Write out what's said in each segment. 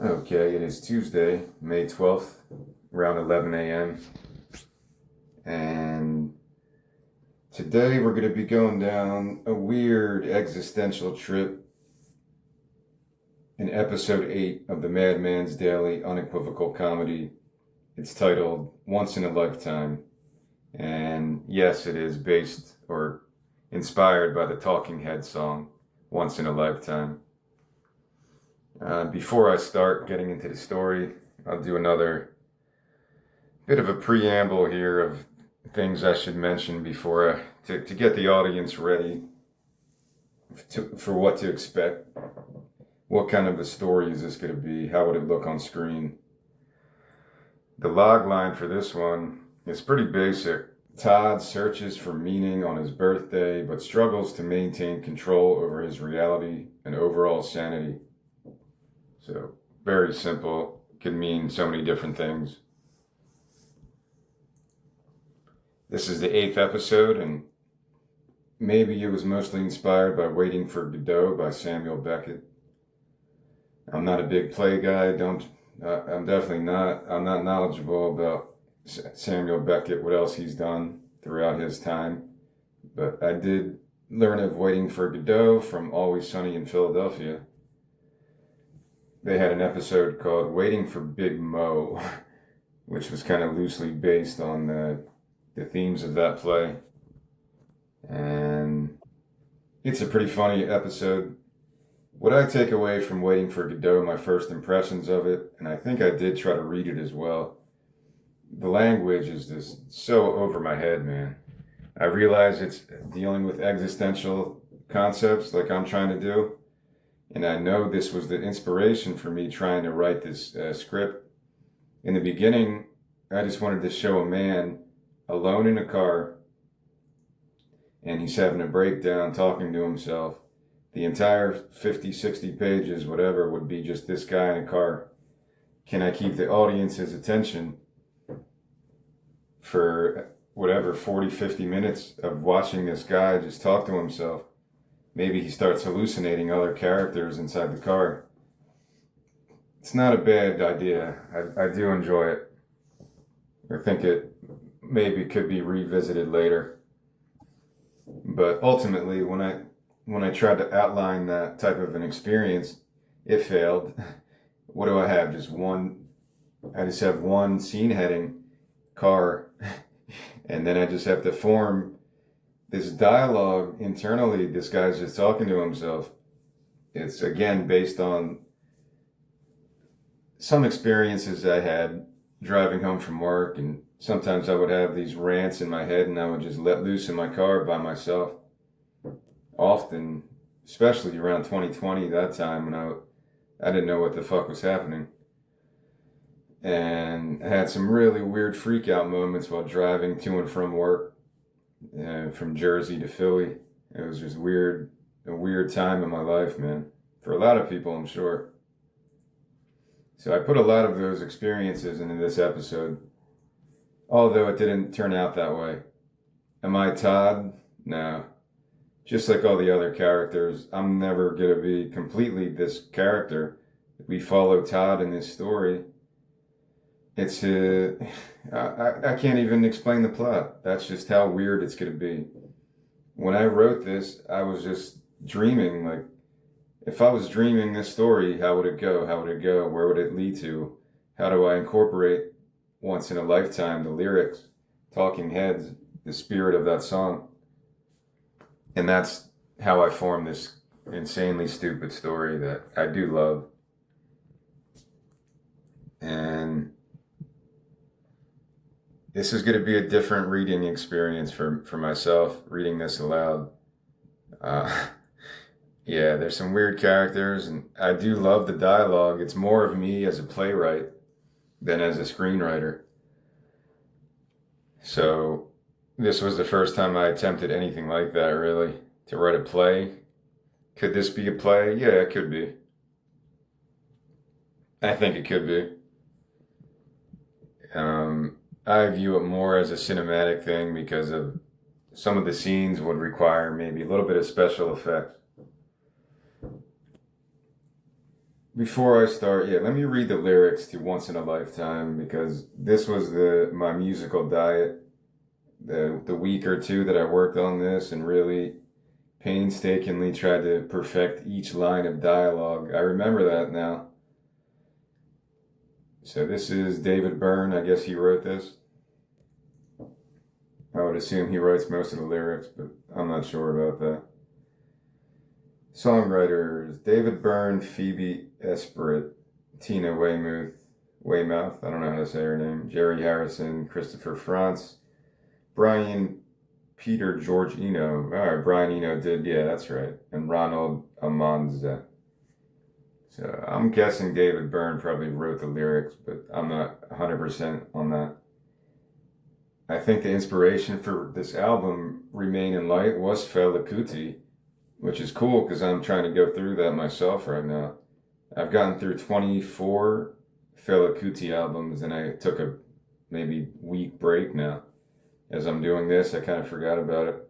Okay, it is Tuesday, May 12th, around 11 a.m. And today we're going to be going down a weird existential trip in episode 8 of the Madman's Daily Unequivocal Comedy. It's titled Once in a Lifetime. And yes, it is based or inspired by the Talking Heads song, Once in a Lifetime. Before I start getting into the story, I'll do another bit of a preamble here of things I should mention before to get the audience ready for what to expect. What kind of a story is this going to be? How would it look on screen? The log line for this one is pretty basic. Todd searches for meaning on his birthday, but struggles to maintain control over his reality and overall sanity. So, very simple. Could mean so many different things. This is the 8th episode, and maybe it was mostly inspired by Waiting for Godot by Samuel Beckett. I'm not a big play guy. I'm not knowledgeable about Samuel Beckett, what else he's done throughout his time. But I did learn of Waiting for Godot from Always Sunny in Philadelphia. They had an episode called Waiting for Big Mo, which was kind of loosely based on the themes of that play. And it's a pretty funny episode. What I take away from Waiting for Godot, my first impressions of it, and I think I did try to read it as well, the language is just so over my head, man. I realize it's dealing with existential concepts like I'm trying to do. And I know this was the inspiration for me trying to write this script. In the beginning, I just wanted to show a man alone in a car, and he's having a breakdown, talking to himself. The entire 50, 60 pages, whatever, would be just this guy in a car. Can I keep the audience's attention for whatever, 40, 50 minutes of watching this guy just talk to himself? Maybe he starts hallucinating other characters inside the car. It's not a bad idea. I do enjoy it. I think it maybe could be revisited later. But ultimately, when I tried to outline that type of an experience, it failed. What do I have? I just have one scene heading, car, and then I just have to form this dialogue internally. This guy's just talking to himself. It's again based on some experiences I had driving home from work, and sometimes I would have these rants in my head and I would just let loose in my car by myself. Often, especially around 2020, that time when I didn't know what the fuck was happening. And I had some really weird freak out moments while driving to and from work. From Jersey to Philly. It was just a weird time in my life, man. For a lot of people, I'm sure. So I put a lot of those experiences into this episode, although it didn't turn out that way. Am I Todd? No. Just like all the other characters, I'm never going to be completely this character. We follow Todd in this story. It's I can't even explain the plot. That's just how weird it's going to be. When I wrote this, I was just dreaming. Like, if I was dreaming this story, how would it go? How would it go? Where would it lead to? How do I incorporate Once in a Lifetime, the lyrics, Talking Heads, the spirit of that song? And that's how I formed this insanely stupid story that I do love. And this is going to be a different reading experience for myself, reading this aloud. Yeah, there's some weird characters, and I do love the dialogue. It's more of me as a playwright than as a screenwriter. So this was the first time I attempted anything like that, really, to write a play. Could this be a play? Yeah, it could be. I think it could be. I view it more as a cinematic thing because of some of the scenes would require maybe a little bit of special effects. before I start, yeah, let me read the lyrics to Once in a Lifetime because this was the my musical diet. The week or two that I worked on this and really painstakingly tried to perfect each line of dialogue. I remember that now. So this is David Byrne. I guess he wrote this. I would assume he writes most of the lyrics, but I'm not sure about that. Songwriters: David Byrne, Phoebe Esprit, Tina Weymouth, I don't know how to say her name, Jerry Harrison, Christopher Frantz, Brian Peter George Eno. All right, Brian Eno did, yeah, that's right. And Ronald Amanza. So I'm guessing David Byrne probably wrote the lyrics, but I'm not 100% on that. I think the inspiration for this album, Remain in Light, was Fela Kuti, which is cool because I'm trying to go through that myself right now. I've gotten through 24 Fela Kuti albums and I took a maybe week break now. As I'm doing this, I kind of forgot about it.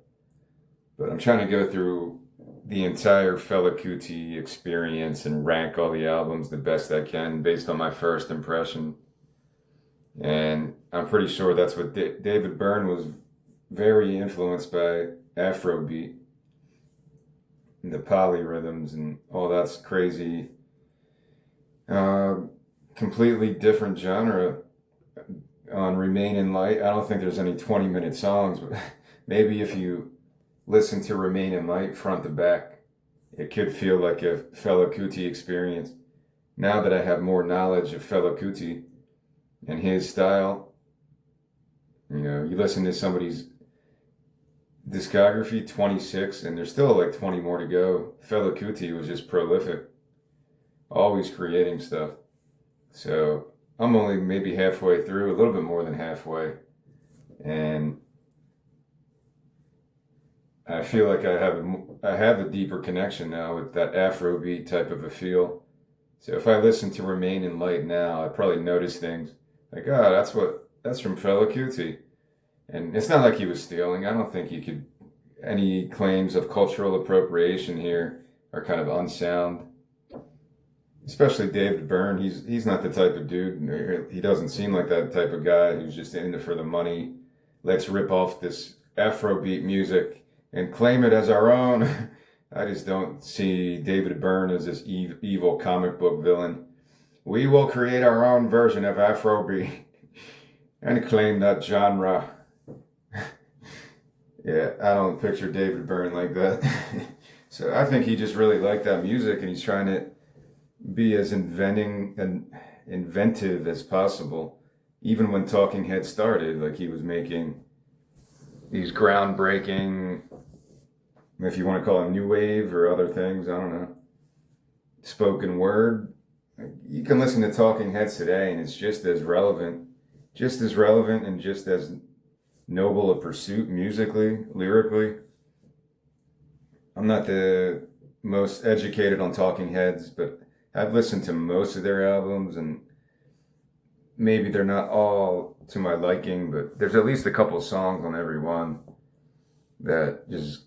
But I'm trying to go through the entire Fela Kuti experience and rank all the albums the best I can based on my first impression. And I'm pretty sure that's what David Byrne was very influenced by Afrobeat, the polyrhythms and all that's crazy. Completely different genre on Remain in Light. I don't think there's any 20-minute songs, but maybe if you listen to Remain in Light front to back, it could feel like a Fela Kuti experience. Now that I have more knowledge of Fela Kuti and his style, you listen to somebody's discography, 26, and there's still like 20 more to go. Fela Kuti was just prolific, always creating stuff. So I'm only maybe halfway through, a little bit more than halfway, and I feel like I have a deeper connection now with that Afrobeat type of a feel. So if I listen to Remain in Light now, I probably notice things like, oh, that's from Fela Kuti. And it's not like he was stealing. I don't think he could. Any claims of cultural appropriation here are kind of unsound. Especially David Byrne. He's not the type of dude. He doesn't seem like that type of guy who's just in it for the money. Let's rip off this Afrobeat music and claim it as our own. I just don't see David Byrne as this evil comic book villain. We will create our own version of Afrobeat and claim that genre. Yeah, I don't picture David Byrne like that. So I think he just really liked that music and he's trying to be as inventing and inventive as possible. Even when Talking Heads started, like he was making these groundbreaking, if you want to call it new wave or other things, I don't know, spoken word. You can listen to Talking Heads today and it's just as relevant and just as noble a pursuit musically, lyrically. I'm not the most educated on Talking Heads, but I've listened to most of their albums and maybe they're not all to my liking, but there's at least a couple of songs on every one that just,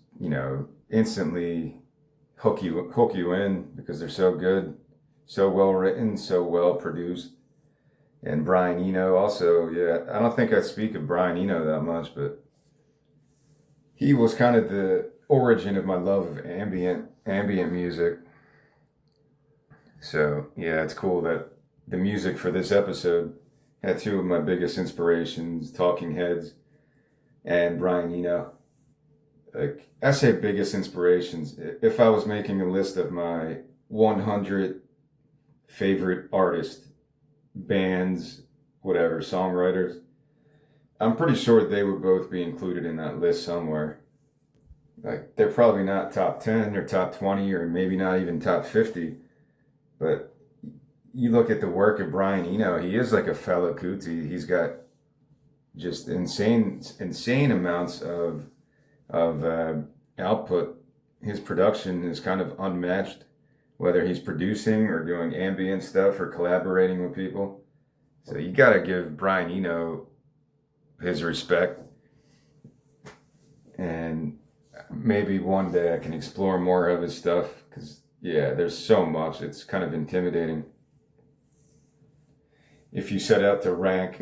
instantly hook you in because they're so good, so well written, so well produced. And Brian Eno also, yeah, I don't think I speak of Brian Eno that much, but he was kind of the origin of my love of ambient music. So yeah, it's cool that the music for this episode had two of my biggest inspirations, Talking Heads and Brian Eno. Like, I say biggest inspirations. If I was making a list of my 100 favorite artists, bands, whatever, songwriters, I'm pretty sure they would both be included in that list somewhere. Like, they're probably not top 10 or top 20 or maybe not even top 50, but you look at the work of Brian Eno, he is like a Fela Kuti. He's got just insane amounts of output. His production is kind of unmatched, whether he's producing or doing ambient stuff or collaborating with people. So you got to give Brian Eno his respect. And maybe one day I can explore more of his stuff because Yeah, there's so much. It's kind of intimidating. If you set out to rank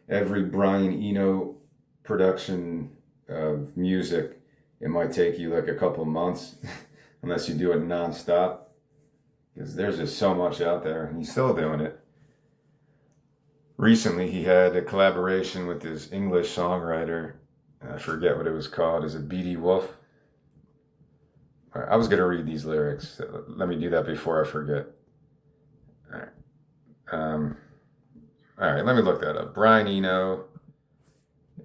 every Brian Eno production of music, it might take you like a couple months unless you do it nonstop because there's just so much out there and he's still doing it. Recently, he had a collaboration with this English songwriter. I forget what it was called. Is it B.D. Wolf? All right, I was going to read these lyrics. Let me do that before I forget. All right. All right, let me look that up. Brian Eno,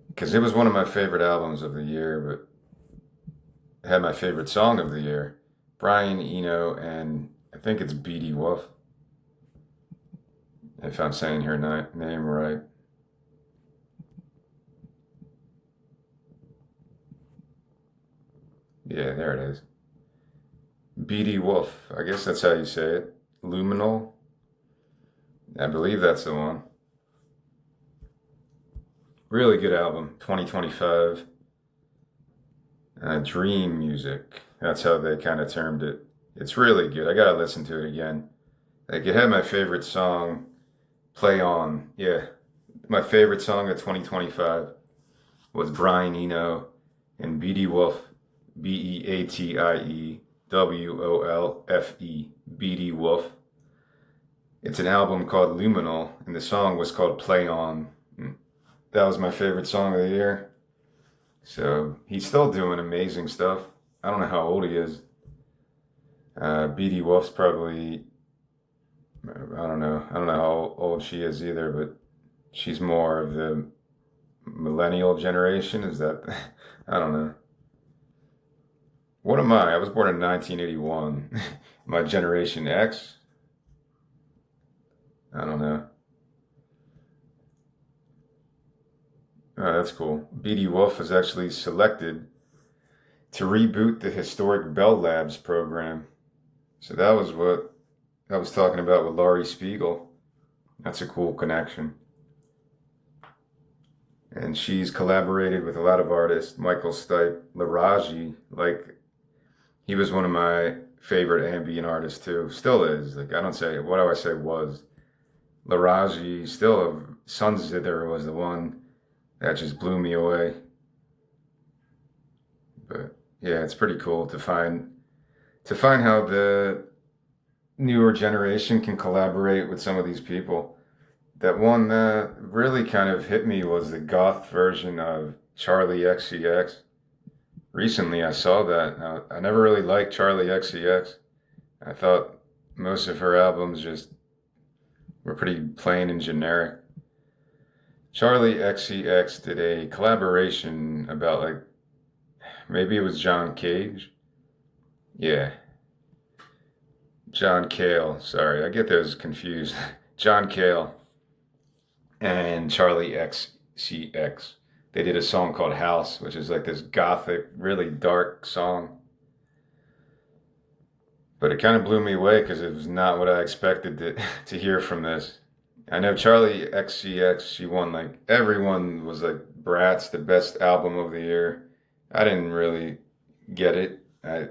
because it was one of my favorite albums of the year, but it had my favorite song of the year. Brian Eno, and I think it's B.D. Wolf, if I'm saying her name right. Yeah, there it is. B.D. Wolf. I guess that's how you say it. Luminal. I believe that's the one. Really good album. 2025. Dream music. That's how they kind of termed it. It's really good. I gotta listen to it again. Like it had my favorite song, Play On. Yeah. My favorite song of 2025 was Brian Eno and B.D. Wolf. Beatiewolfe. B.D. Wolf. It's an album called Luminal, and the song was called Play On. That was my favorite song of the year. So he's still doing amazing stuff. I don't know how old he is. B.D. Wolf's probably, I don't know. I don't know how old she is either, but she's more of the millennial generation. Is that, I don't know. What am I? I was born in 1981. My Generation X? I don't know. Oh, that's cool. B.D. Wolf was actually selected to reboot the historic Bell Labs program. So that was what I was talking about with Laurie Spiegel. That's a cool connection. And she's collaborated with a lot of artists. Michael Stipe, Laraji, like he was one of my favorite ambient artists too. Still is. Like I don't say, what do I say was? Laraji, still of Sunzither was the one that just blew me away. But yeah, it's pretty cool to find how the newer generation can collaborate with some of these people. That one that really kind of hit me was the goth version of Charlie XCX. Recently I saw that. Now, I never really liked Charlie XCX. I thought most of her albums just were pretty plain and generic. Charlie XCX did a collaboration about like, maybe it was John Cage. Yeah. John Cale. Sorry, I get those confused. John Cale and Charlie XCX. They did a song called House, which is like this gothic, really dark song. But it kind of blew me away because it was not what I expected to hear from this. I know Charlie XCX, she won like, everyone was like, Bratz, the best album of the year. I didn't really get it.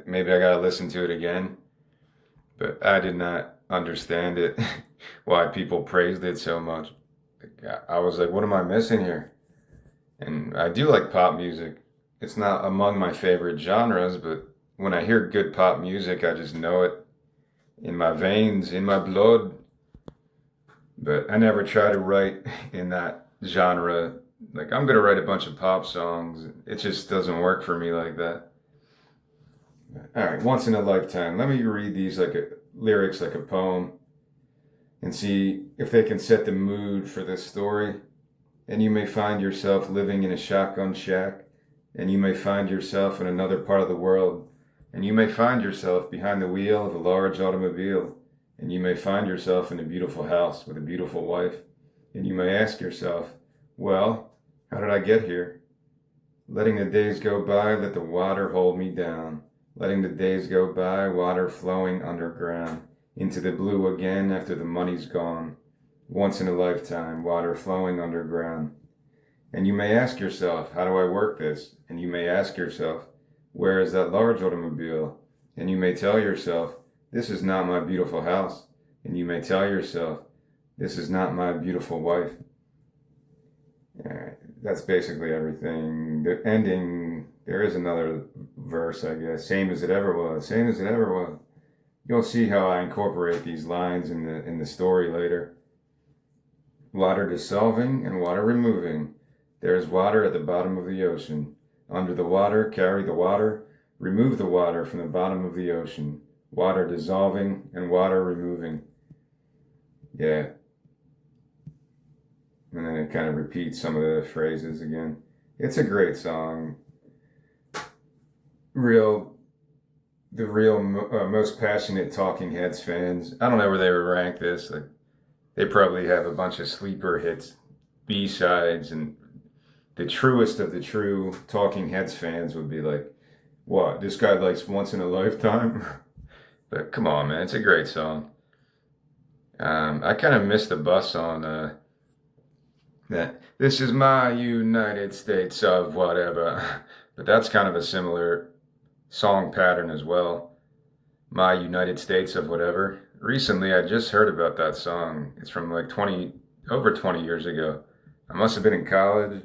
Maybe I gotta listen to it again. But I did not understand it, why people praised it so much. I was like, what am I missing here? And I do like pop music. It's not among my favorite genres, but when I hear good pop music, I just know it in my veins, in my blood. But I never try to write in that genre. Like, I'm going to write a bunch of pop songs. It just doesn't work for me like that. All right, once in a lifetime. Let me read these lyrics like a poem and see if they can set the mood for this story. And you may find yourself living in a shotgun shack, and you may find yourself in another part of the world, and you may find yourself behind the wheel of a large automobile, and you may find yourself in a beautiful house with a beautiful wife, and you may ask yourself, well, how did I get here? Letting the days go by, let the water hold me down. Letting the days go by, water flowing underground, into the blue again after the money's gone. Once in a lifetime, water flowing underground. And you may ask yourself, how do I work this? And you may ask yourself, where is that large automobile? And you may tell yourself, this is not my beautiful house. And you may tell yourself, this is not my beautiful wife. That's basically everything. The ending, there is another verse, I guess. Same as it ever was. Same as it ever was. You'll see how I incorporate these lines in the story later. Water dissolving and water removing. There is water at the bottom of the ocean. Under the water, carry the water. Remove the water from the bottom of the ocean. Water dissolving and water removing. Yeah. And then it kind of repeats some of the phrases again. It's a great song. The real most passionate Talking Heads fans. I don't know where they would rank this. Like, they probably have a bunch of sleeper hits, B-sides, and the truest of the true Talking Heads fans would be like, what, this guy likes Once in a Lifetime? But come on, man, it's a great song. I kind of missed the bus on that. This is my United States of whatever. But that's kind of a similar song pattern as well. My United States of whatever. Recently, I just heard about that song. It's from like over 20 years ago. I must have been in college.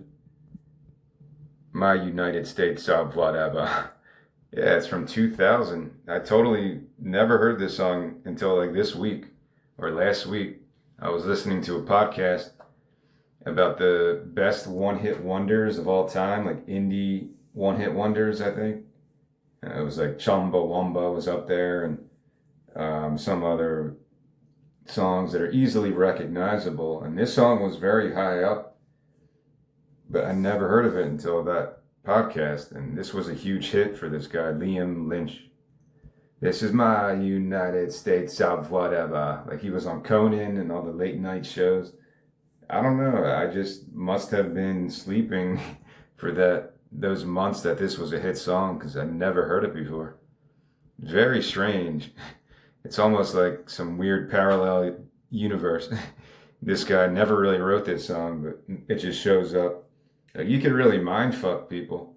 My United States of whatever. Yeah, it's from 2000. I totally never heard this song until like this week or last week. I was listening to a podcast about the best one-hit wonders of all time, like indie one-hit wonders, I think. It was like Chumbawamba was up there, and some other songs that are easily recognizable. And this song was very high up, but I never heard of it until that podcast. And this was a huge hit for this guy, Liam Lynch. This is my United States of whatever. Like, he was on Conan and all the late night shows. I don't know. I just must have been sleeping for those months that this was a hit song, because I never heard it before. Very strange. It's almost like some weird parallel universe. This guy never really wrote this song, but it just shows up. You can really mind fuck people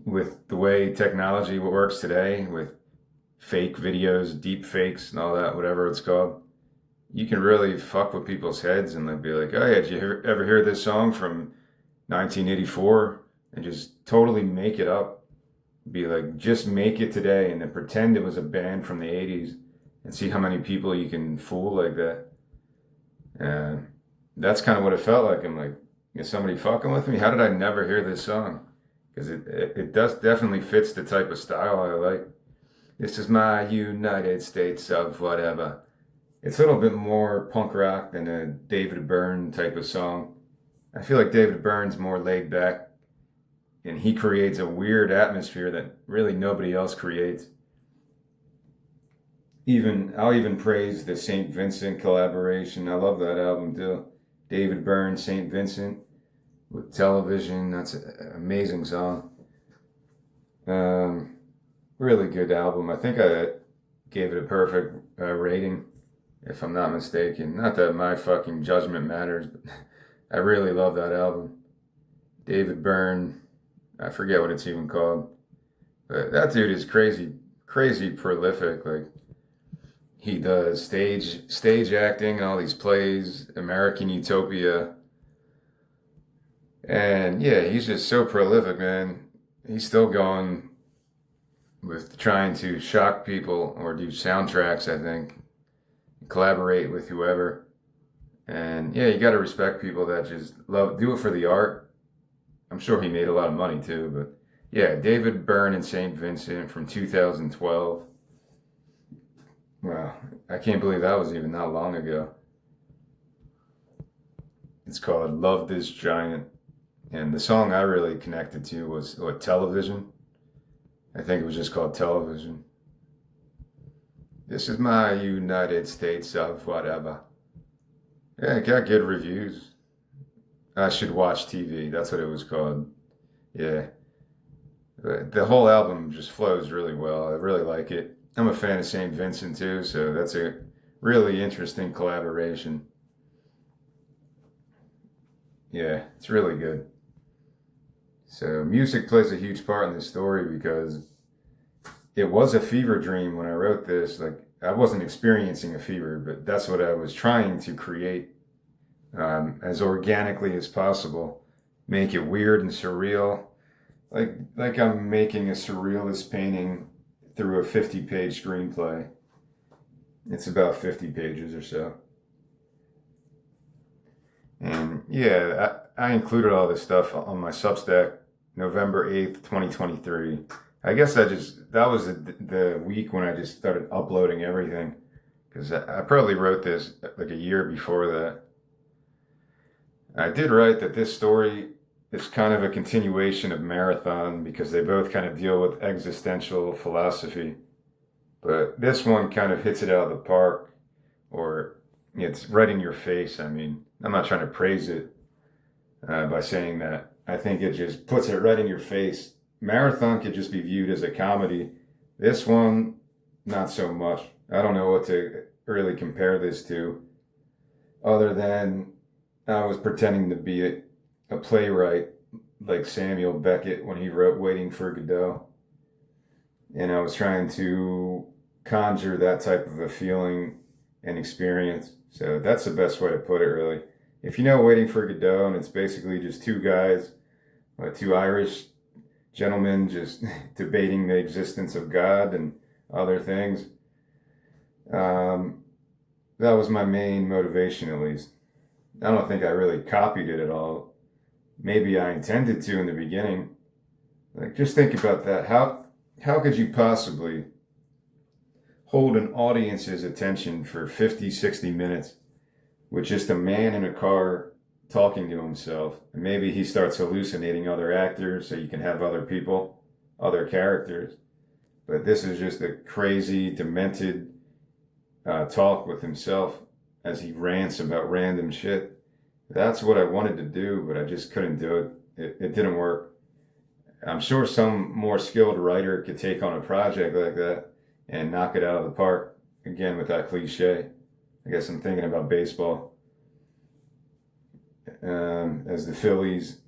with the way technology works today, with fake videos, deep fakes, and all that, whatever it's called. You can really fuck with people's heads and be like, oh yeah, did you ever hear this song from 1984? And just totally make it up. Be like, just make it today and then pretend it was a band from the 80s and see how many people you can fool like that. And that's kind of what it felt like. I'm like, is somebody fucking with me? How did I never hear this song? Because it does definitely fits the type of style I like. This is my United States of whatever. It's a little bit more punk rock than a David Byrne type of song. I feel like David Byrne's more laid back, and he creates a weird atmosphere that really nobody else creates. I'll even praise the St. Vincent collaboration. I love that album too. David Byrne, St. Vincent with Television. That's an amazing song. Really good album. I think I gave it a perfect rating, if I'm not mistaken. Not that my fucking judgment matters, but I really love that album. David Byrne, I forget what it's even called, but that dude is crazy prolific. Like, he does stage acting and all these plays, American Utopia, and yeah, he's just so prolific, man. He's still going with trying to shock people or do soundtracks, I think, collaborate with whoever. And yeah, you got to respect people that just do it for the art. I'm sure he made a lot of money too, but yeah, David Byrne and St. Vincent from 2012. Wow, I can't believe that was even that long ago. It's called Love This Giant. And the song I really connected to was Television. I think it was just called Television. This is my United States of whatever. Yeah, it got good reviews. I should watch TV. That's what it was called. Yeah. The whole album just flows really well. I really like it. I'm a fan of St. Vincent too, so that's a really interesting collaboration. Yeah, it's really good. So music plays a huge part in this story because it was a fever dream when I wrote this. Like, I wasn't experiencing a fever, but that's what I was trying to create, as organically as possible. Make it weird and surreal. Like I'm making a surrealist painting through a 50-page screenplay. It's about 50 pages or so. And yeah, I included all this stuff on my Substack, November 8th, 2023. I guess that was the week when I just started uploading everything. Because I probably wrote this like a year before that. I did write that this story is kind of a continuation of Marathon because they both kind of deal with existential philosophy. But this one kind of hits it out of the park, or it's right in your face. I mean, I'm not trying to praise it by saying that. I think it just puts it right in your face. Marathon could just be viewed as a comedy. This one, not so much. I don't know what to really compare this to, other than I was pretending to be a playwright like Samuel Beckett when he wrote Waiting for Godot. And I was trying to conjure that type of a feeling and experience. So that's the best way to put it, really. If you know Waiting for Godot, and it's basically just two guys, two Irish gentlemen just debating the existence of God and other things. That was my main motivation, at least. I don't think I really copied it at all. Maybe I intended to in the beginning. Like, just think about that. How could you possibly hold an audience's attention for 50, 60 minutes with just a man in a car talking to himself? And maybe he starts hallucinating other actors so you can have other people, other characters. But this is just a crazy, demented talk with himself as he rants about random shit. That's what I wanted to do, but I just couldn't do it. It didn't work. I'm sure some more skilled writer could take on a project like that and knock it out of the park, again with that cliche. I guess I'm thinking about baseball. As the Phillies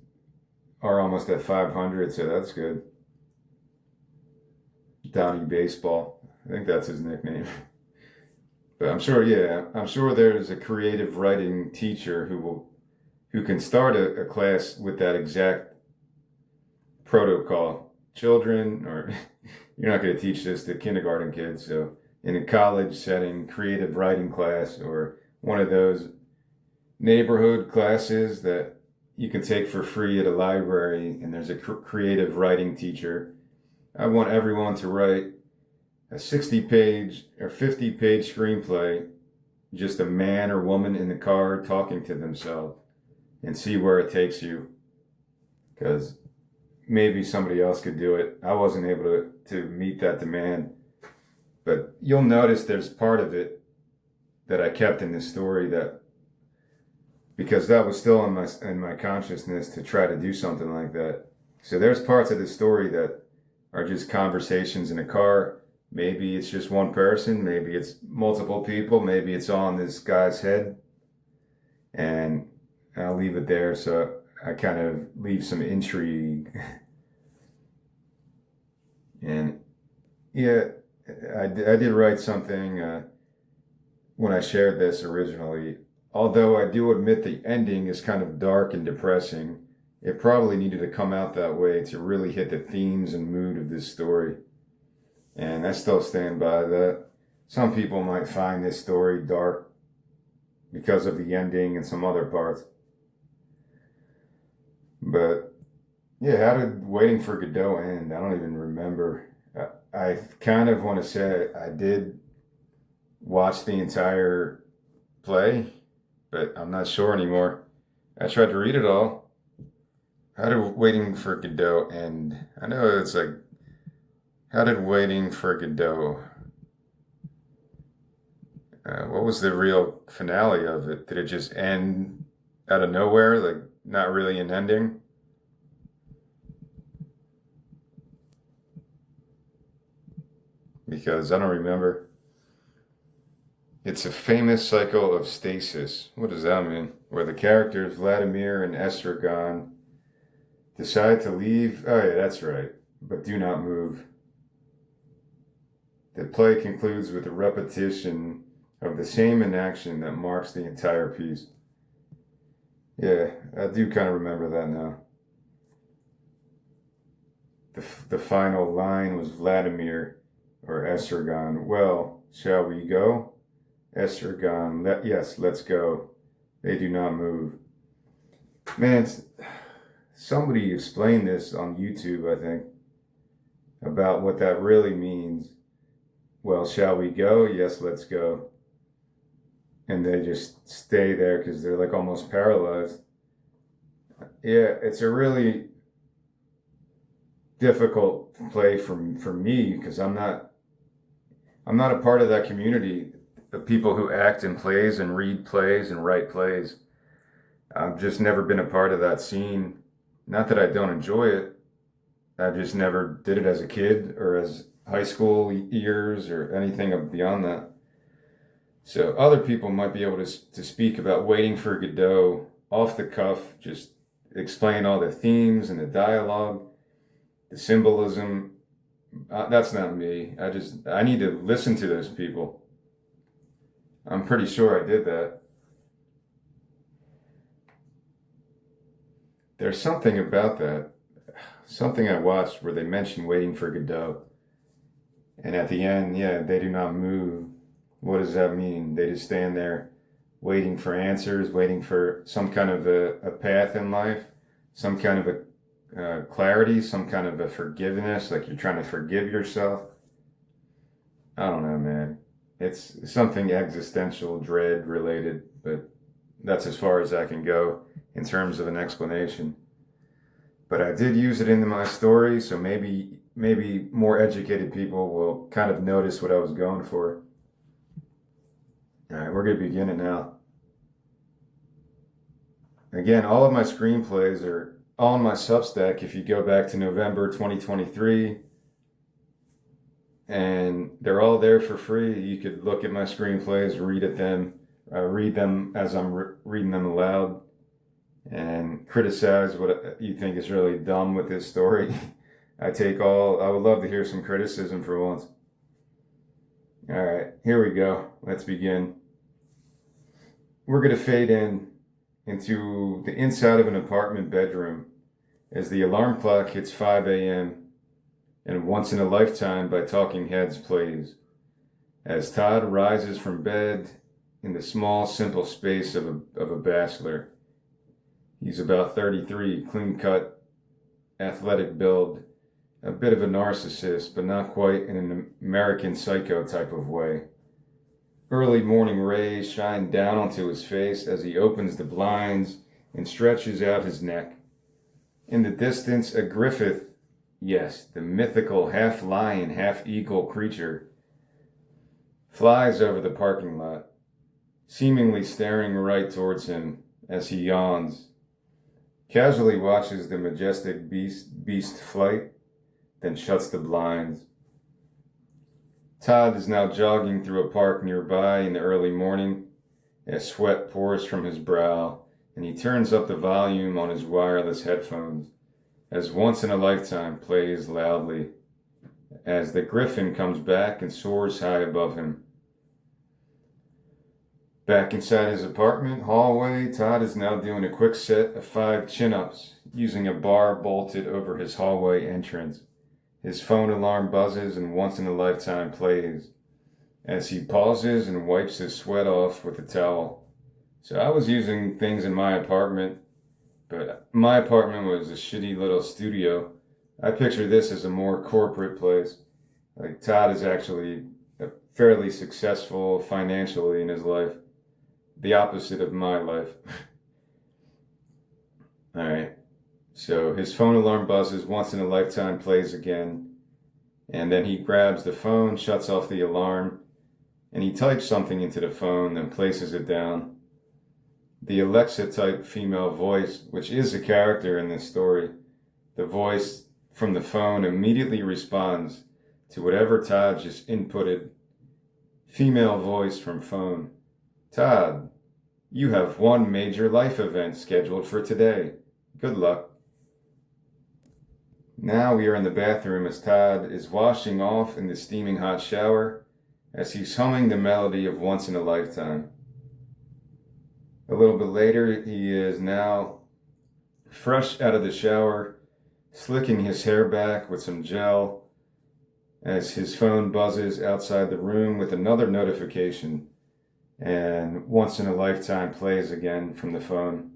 are almost at 500, so that's good. Donnie Baseball, I think that's his nickname. But I'm sure there's a creative writing teacher who can start a class with that exact protocol. Children, or you're not going to teach this to kindergarten kids, so in a college setting, creative writing class, or one of those neighborhood classes that you can take for free at a library, and there's a creative writing teacher. I want everyone to write a 60-page or 50-page screenplay, just a man or woman in the car talking to themselves, and see where it takes you. Because maybe somebody else could do it. I wasn't able to meet that demand. But you'll notice there's part of it that I kept in this story, that because that was still in my consciousness to try to do something like that. So there's parts of the story that are just conversations in a car. Maybe it's just one person, maybe it's multiple people, maybe it's all in this guy's head. And I'll leave it there, so I kind of leave some intrigue. And yeah, I did write something when I shared this originally. Although I do admit the ending is kind of dark and depressing, it probably needed to come out that way to really hit the themes and mood of this story. And I still stand by that. Some people might find this story dark because of the ending and some other parts. But yeah, how did Waiting for Godot end? I don't even remember. I kind of want to say I did watch the entire play, but I'm not sure anymore. I tried to read it all. How did Waiting for Godot end? I know it's like, how did Waiting for Godot? What was the real finale of it? Did it just end out of nowhere, like not really an ending? Because I don't remember. It's a famous cycle of stasis. What does that mean? Where the characters Vladimir and Estragon decide to leave. Oh yeah, that's right. But do not move. The play concludes with a repetition of the same inaction that marks the entire piece. Yeah, I do kind of remember that now. The final line was Vladimir or Estragon. Well, shall we go? Estragon, yes, let's go. They do not move. Man, somebody explained this on YouTube, I think, about what that really means. Well, shall we go? Yes, let's go. And they just stay there because they're like almost paralyzed. Yeah, it's a really difficult play for me because I'm not a part of that community of people who act in plays and read plays and write plays. I've just never been a part of that scene. Not that I don't enjoy it. I just never did it as a kid or as high school years or anything beyond that. So other people might be able to speak about Waiting for Godot off the cuff, just explain all the themes and the dialogue, the symbolism. That's not me. I need to listen to those people. I'm pretty sure I did that. There's something about that. Something I watched where they mentioned Waiting for Godot. And at the end, yeah, they do not move. What does that mean? They just stand there waiting for answers, waiting for some kind of a path in life, some kind of a clarity, some kind of a forgiveness, like you're trying to forgive yourself. I don't know, man. It's something existential, dread related, but that's as far as I can go in terms of an explanation. But I did use it in my story, so maybe more educated people will kind of notice what I was going for. All right, we're going to begin it now. Again, all of my screenplays are on my Substack if you go back to November 2023. And they're all there for free. You could look at my screenplays, read them as I'm reading them aloud, and criticize what you think is really dumb with this story. I would love to hear some criticism for once. All right, here we go. Let's begin. We're going to fade into the inside of an apartment bedroom as the alarm clock hits 5 a.m. and Once in a Lifetime by Talking Heads plays. As Todd rises from bed in the small, simple space of a bachelor. He's about 33, clean-cut, athletic build, a bit of a narcissist, but not quite in an American Psycho type of way. Early morning rays shine down onto his face as he opens the blinds and stretches out his neck. In the distance, a Griffith, yes, the mythical half-lion, half-eagle creature, flies over the parking lot, seemingly staring right towards him as he yawns, casually watches the majestic beast flight, then shuts the blinds. Todd is now jogging through a park nearby in the early morning as sweat pours from his brow, and he turns up the volume on his wireless headphones as Once in a Lifetime plays loudly as the Griffin comes back and soars high above him. Back inside his apartment hallway, Todd is now doing a quick set of 5 chin-ups using a bar bolted over his hallway entrance. His phone alarm buzzes and Once in a Lifetime plays as he pauses and wipes his sweat off with a towel. So I was using things in my apartment, but my apartment was a shitty little studio. I picture this as a more corporate place. Like Todd is actually fairly successful financially in his life. The opposite of my life. Alright. So his phone alarm buzzes, Once in a Lifetime plays again, and then he grabs the phone, shuts off the alarm, and he types something into the phone, then places it down. The Alexa-type female voice, which is a character in this story, the voice from the phone immediately responds to whatever Todd just inputted. Female voice from phone. Todd, you have one major life event scheduled for today. Good luck. Now we are in the bathroom as Todd is washing off in the steaming hot shower as he's humming the melody of Once in a Lifetime. A little bit later, he is now fresh out of the shower, slicking his hair back with some gel as his phone buzzes outside the room with another notification, and Once in a Lifetime plays again from the phone.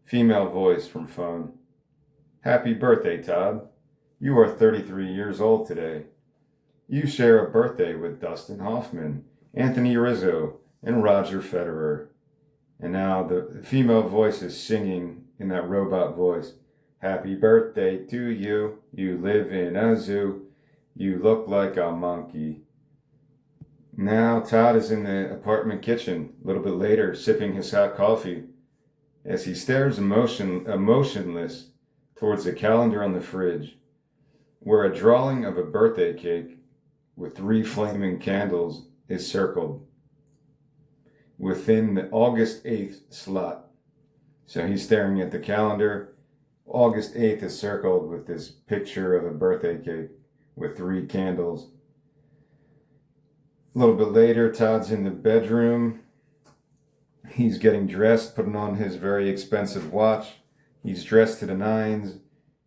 Female voice from phone. Happy birthday, Todd. You are 33 years old today. You share a birthday with Dustin Hoffman, Anthony Rizzo, and Roger Federer. And now the female voice is singing in that robot voice. Happy birthday to you. You live in a zoo. You look like a monkey. Now Todd is in the apartment kitchen, a little bit later, sipping his hot coffee as he stares emotionless towards the calendar on the fridge, where a drawing of a birthday cake with 3 flaming candles is circled within the August 8th slot. So he's staring at the calendar. August 8th is circled with this picture of a birthday cake with 3 candles. A little bit later, Todd's in the bedroom. He's getting dressed, putting on his very expensive watch. He's dressed to the nines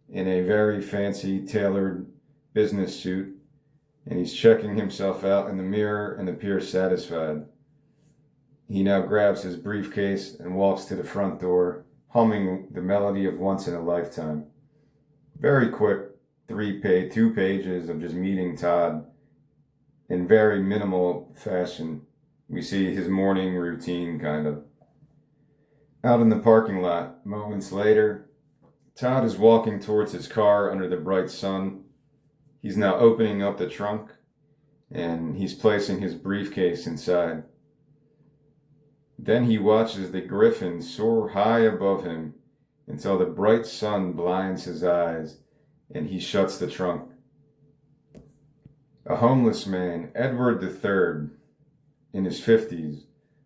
in a very fancy tailored business suit, and he's checking himself out in the mirror and appears satisfied. He now grabs his briefcase and walks to the front door, humming the melody of Once in a Lifetime. Very quick, 2 pages of just meeting Todd in very minimal fashion. We see his morning routine, kind of. Out in the parking lot, moments later, Todd is walking towards his car under the bright sun. He's now opening up the trunk, and he's placing his briefcase inside. Then he watches the griffin soar high above him until the bright sun blinds his eyes, and he shuts the trunk. A homeless man, Edward III, in his 50s,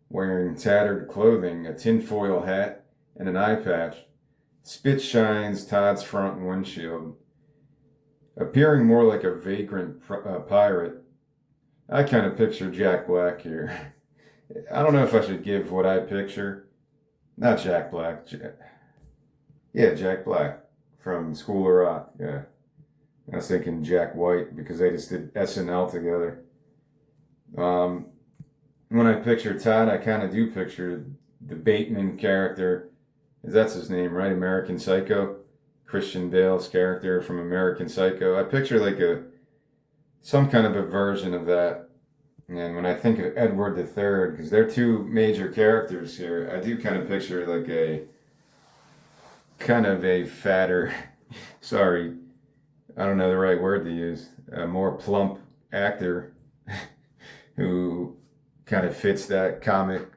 wearing tattered clothing, a tinfoil hat, and an eye patch, spit shines Todd's front windshield. Appearing more like a vagrant pirate, I kind of picture Jack Black here. I don't know if I should give what I picture. Not Jack Black. Jack Black from School of Rock. Yeah. I was thinking Jack White because they just did SNL together. When I picture Todd, I kind of do picture the Bateman character. That's his name, right? American Psycho. Christian Bale's character from American Psycho. I picture like some kind of a version of that. And when I think of Edward III, because they're 2 major characters here, I do kind of picture like a fatter, sorry, I don't know the right word to use, a more plump actor who kind of fits that comic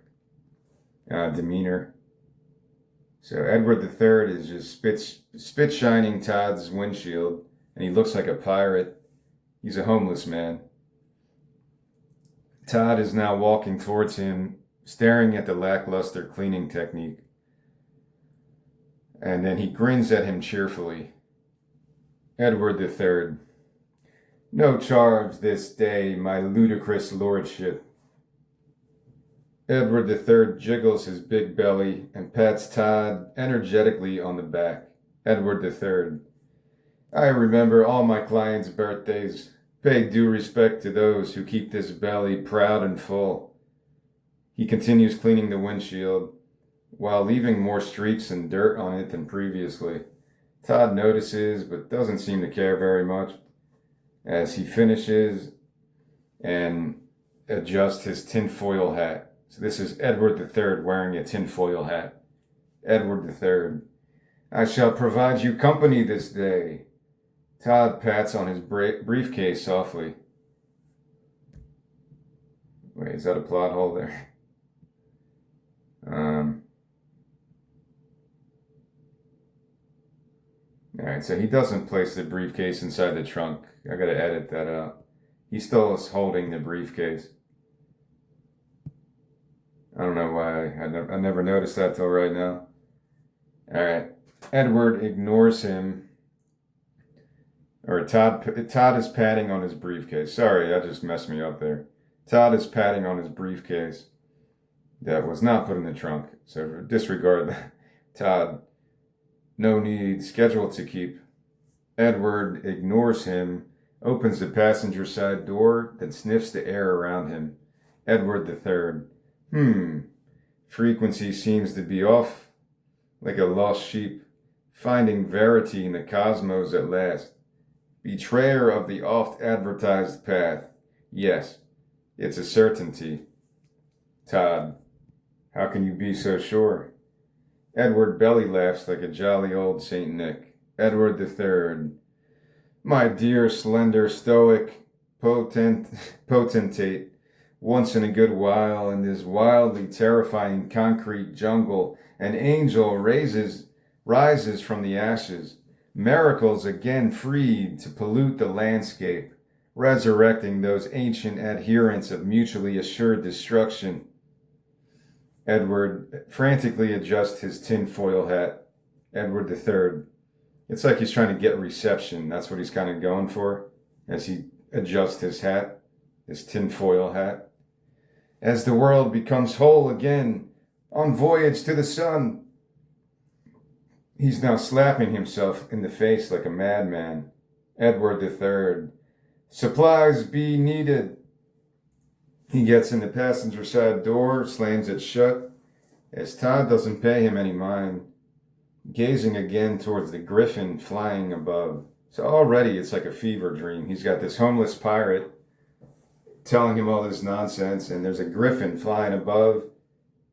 demeanor. So Edward III is just spit shining Todd's windshield, and he looks like a pirate. He's a homeless man. Todd is now walking towards him, staring at the lackluster cleaning technique. And then he grins at him cheerfully. Edward III. No charge this day, my ludicrous lordship. Edward III jiggles his big belly and pats Todd energetically on the back. Edward III. I remember all my clients' birthdays. Pay due respect to those who keep this belly proud and full. He continues cleaning the windshield while leaving more streaks and dirt on it than previously. Todd notices but doesn't seem to care very much as he finishes and adjusts his tinfoil hat. So this is Edward III wearing a tinfoil hat. Edward III. I shall provide you company this day. Todd pats on his briefcase softly. Wait, is that a plot hole there? Alright, so he doesn't place the briefcase inside the trunk. I gotta edit that out. He still is holding the briefcase. I don't know why. I never noticed that till right now. Alright. Edward ignores him Or Todd is patting on his briefcase. Sorry, that just messed me up there. Todd is patting on his briefcase that was not put in the trunk. So disregard that. Todd, no need, scheduled to keep. Edward ignores him, opens the passenger side door, then sniffs the air around him. Edward III. Frequency seems to be off, like a lost sheep, finding verity in the cosmos at last. Betrayer of the oft-advertised path. Yes, it's a certainty. Todd, how can you be so sure? Edward belly laughs like a jolly old Saint Nick. Edward III. My dear, slender, stoic potentate, once in a good while in this wildly terrifying concrete jungle, an angel rises from the ashes. Miracles again freed to pollute the landscape, resurrecting those ancient adherents of mutually assured destruction. Edward frantically adjusts his tinfoil hat. Edward III. It's like he's trying to get reception. That's what he's kind of going for as he adjusts his hat, his tinfoil hat. As the world becomes whole again, on voyage to the sun. He's now slapping himself in the face like a madman. Edward III. Supplies be needed. He gets in the passenger side door, slams it shut, as Todd doesn't pay him any mind, gazing again towards the griffin flying above. So already it's like a fever dream. He's got this homeless pirate telling him all this nonsense, and there's a griffin flying above,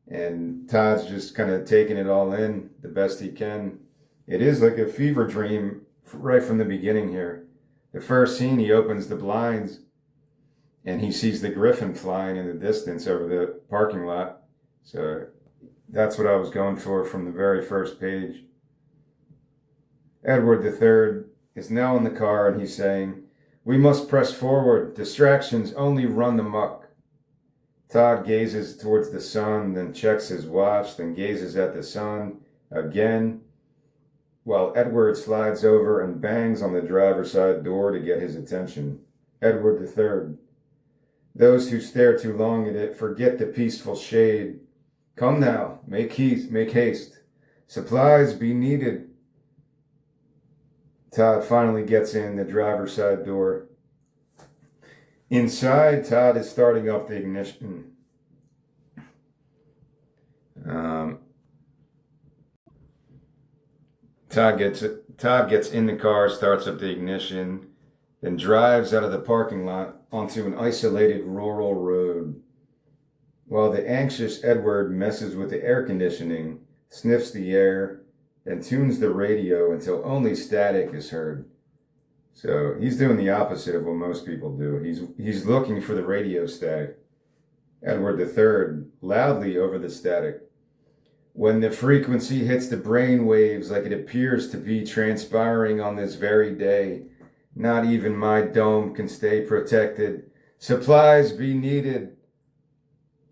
and Todd's just kind of taking it all in the best he can. It is like a fever dream right from the beginning here. The first scene, he opens the blinds, and he sees the griffin flying in the distance over the parking lot. So that's what I was going for from the very first page. Edward III is now in the car, and he's saying, we must press forward. Distractions only run the muck. Todd gazes towards the sun, then checks his watch, then gazes at the sun again, while Edward slides over and bangs on the driver's side door to get his attention. Edward III. Those who stare too long at it forget the peaceful shade. Come now, make haste. Supplies be needed. Todd finally gets in the driver's side door. Inside, Todd is starting up the ignition. Todd gets in the car, starts up the ignition, then drives out of the parking lot onto an isolated rural road. While the anxious Edward messes with the air conditioning, sniffs the air, and tunes the radio until only static is heard. So he's doing the opposite of what most people do. He's looking for the radio static. Edward III, loudly over the static. When the frequency hits the brain waves like it appears to be transpiring on this very day, not even my dome can stay protected. Supplies be needed.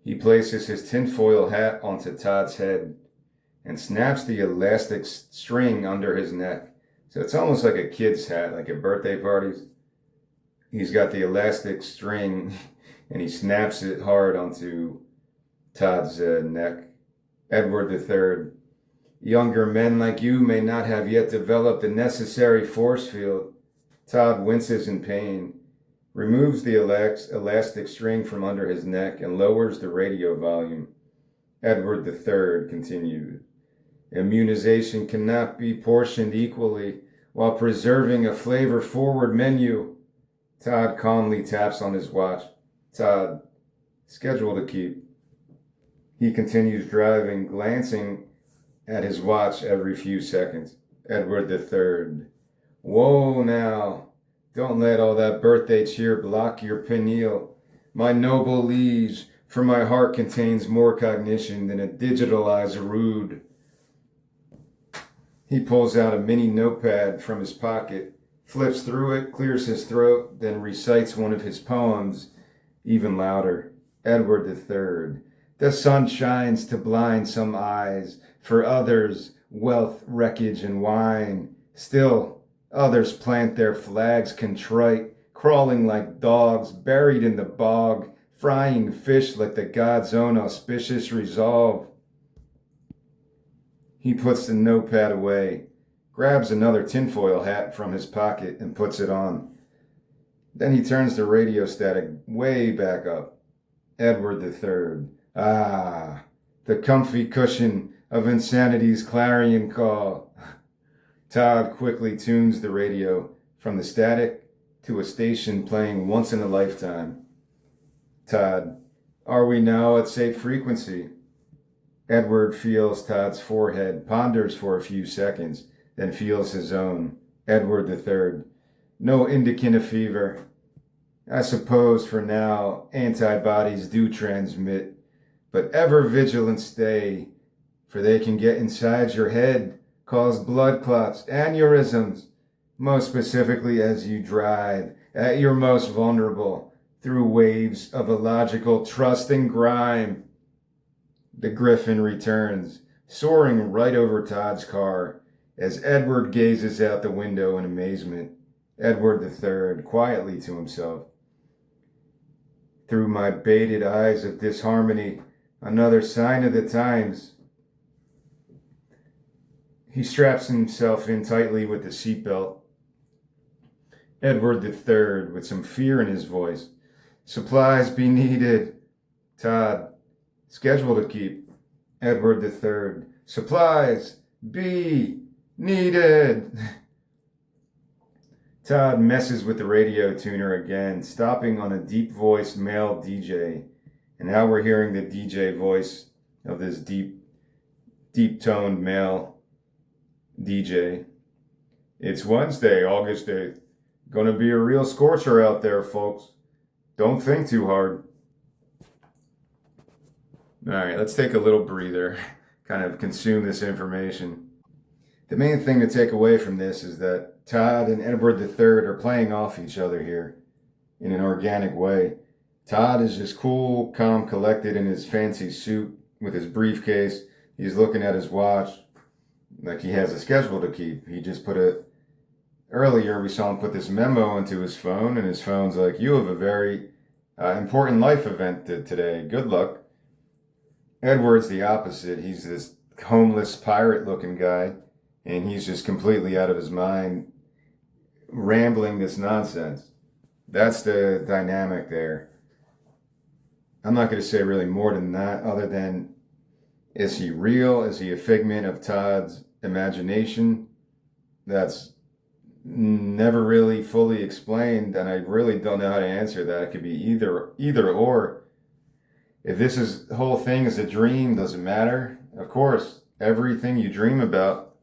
He places his tinfoil hat onto Todd's head and snaps the elastic string under his neck. So it's almost like a kid's hat, like at birthday parties. He's got the elastic string and he snaps it hard onto Todd's neck. Edward III. Younger men like you may not have yet developed the necessary force field. Todd winces in pain, removes the elastic string from under his neck, and lowers the radio volume. Edward III continued. Immunization cannot be portioned equally while preserving a flavor-forward menu. Todd calmly taps on his watch. Todd, schedule to keep. He continues driving, glancing at his watch every few seconds. Edward III. Whoa now. Don't let all that birthday cheer block your pineal. My noble liege, for my heart contains more cognition than a digitalized rood. He pulls out a mini notepad from his pocket, flips through it, clears his throat, then recites one of his poems, even louder. Edward III. The sun shines to blind some eyes, for others, wealth, wreckage, and wine. Still, Others plant their flags contrite, crawling like dogs, buried in the bog, frying fish like the god's own auspicious resolve. He puts the notepad away, grabs another tinfoil hat from his pocket and puts it on. Then he turns the radio static way back up. Edward III. Ah, the comfy cushion of insanity's clarion call. Todd quickly tunes the radio from the static to a station playing Once in a Lifetime. Todd. Are we now at safe frequency? Edward feels Todd's forehead, ponders for a few seconds, then feels his own. Edward III. No indication of fever. I suppose for now antibodies do transmit, but ever vigilant stay, for they can get inside your head, cause blood clots, aneurysms, most specifically as you drive at your most vulnerable through waves of illogical trust and grime. The Griffin returns, soaring right over Todd's car as Edward gazes out the window in amazement. Edward III, quietly to himself. Through my baited eyes of disharmony, another sign of the times. He straps himself in tightly with the seatbelt. Edward III, with some fear in his voice. Supplies be needed. Todd, schedule to keep. Edward III, supplies be needed. Todd messes with the radio tuner again, stopping on a deep-voiced male DJ. And now we're hearing the DJ voice of this deep-toned male DJ. It's Wednesday, August 8th. Gonna be a real scorcher out there, folks. Don't think too hard. All right, let's take a little breather, kind of consume this information. The main thing to take away from this is that Todd and Edward III are playing off each other here in an organic way. Todd is just cool, calm, collected in his fancy suit with his briefcase. He's looking at his watch like he has a schedule to keep. He just earlier we saw him put this memo into his phone, and his phone's like, you have a very important life event today. Good luck. Edward's the opposite. He's this homeless pirate-looking guy, and he's just completely out of his mind, rambling this nonsense. That's the dynamic there. I'm not going to say really more than that, other than, is he real? Is he a figment of Todd's imagination? That's never really fully explained, and I really don't know how to answer that. It could be either or. If this whole thing is a dream, does it matter? Of course, everything you dream about,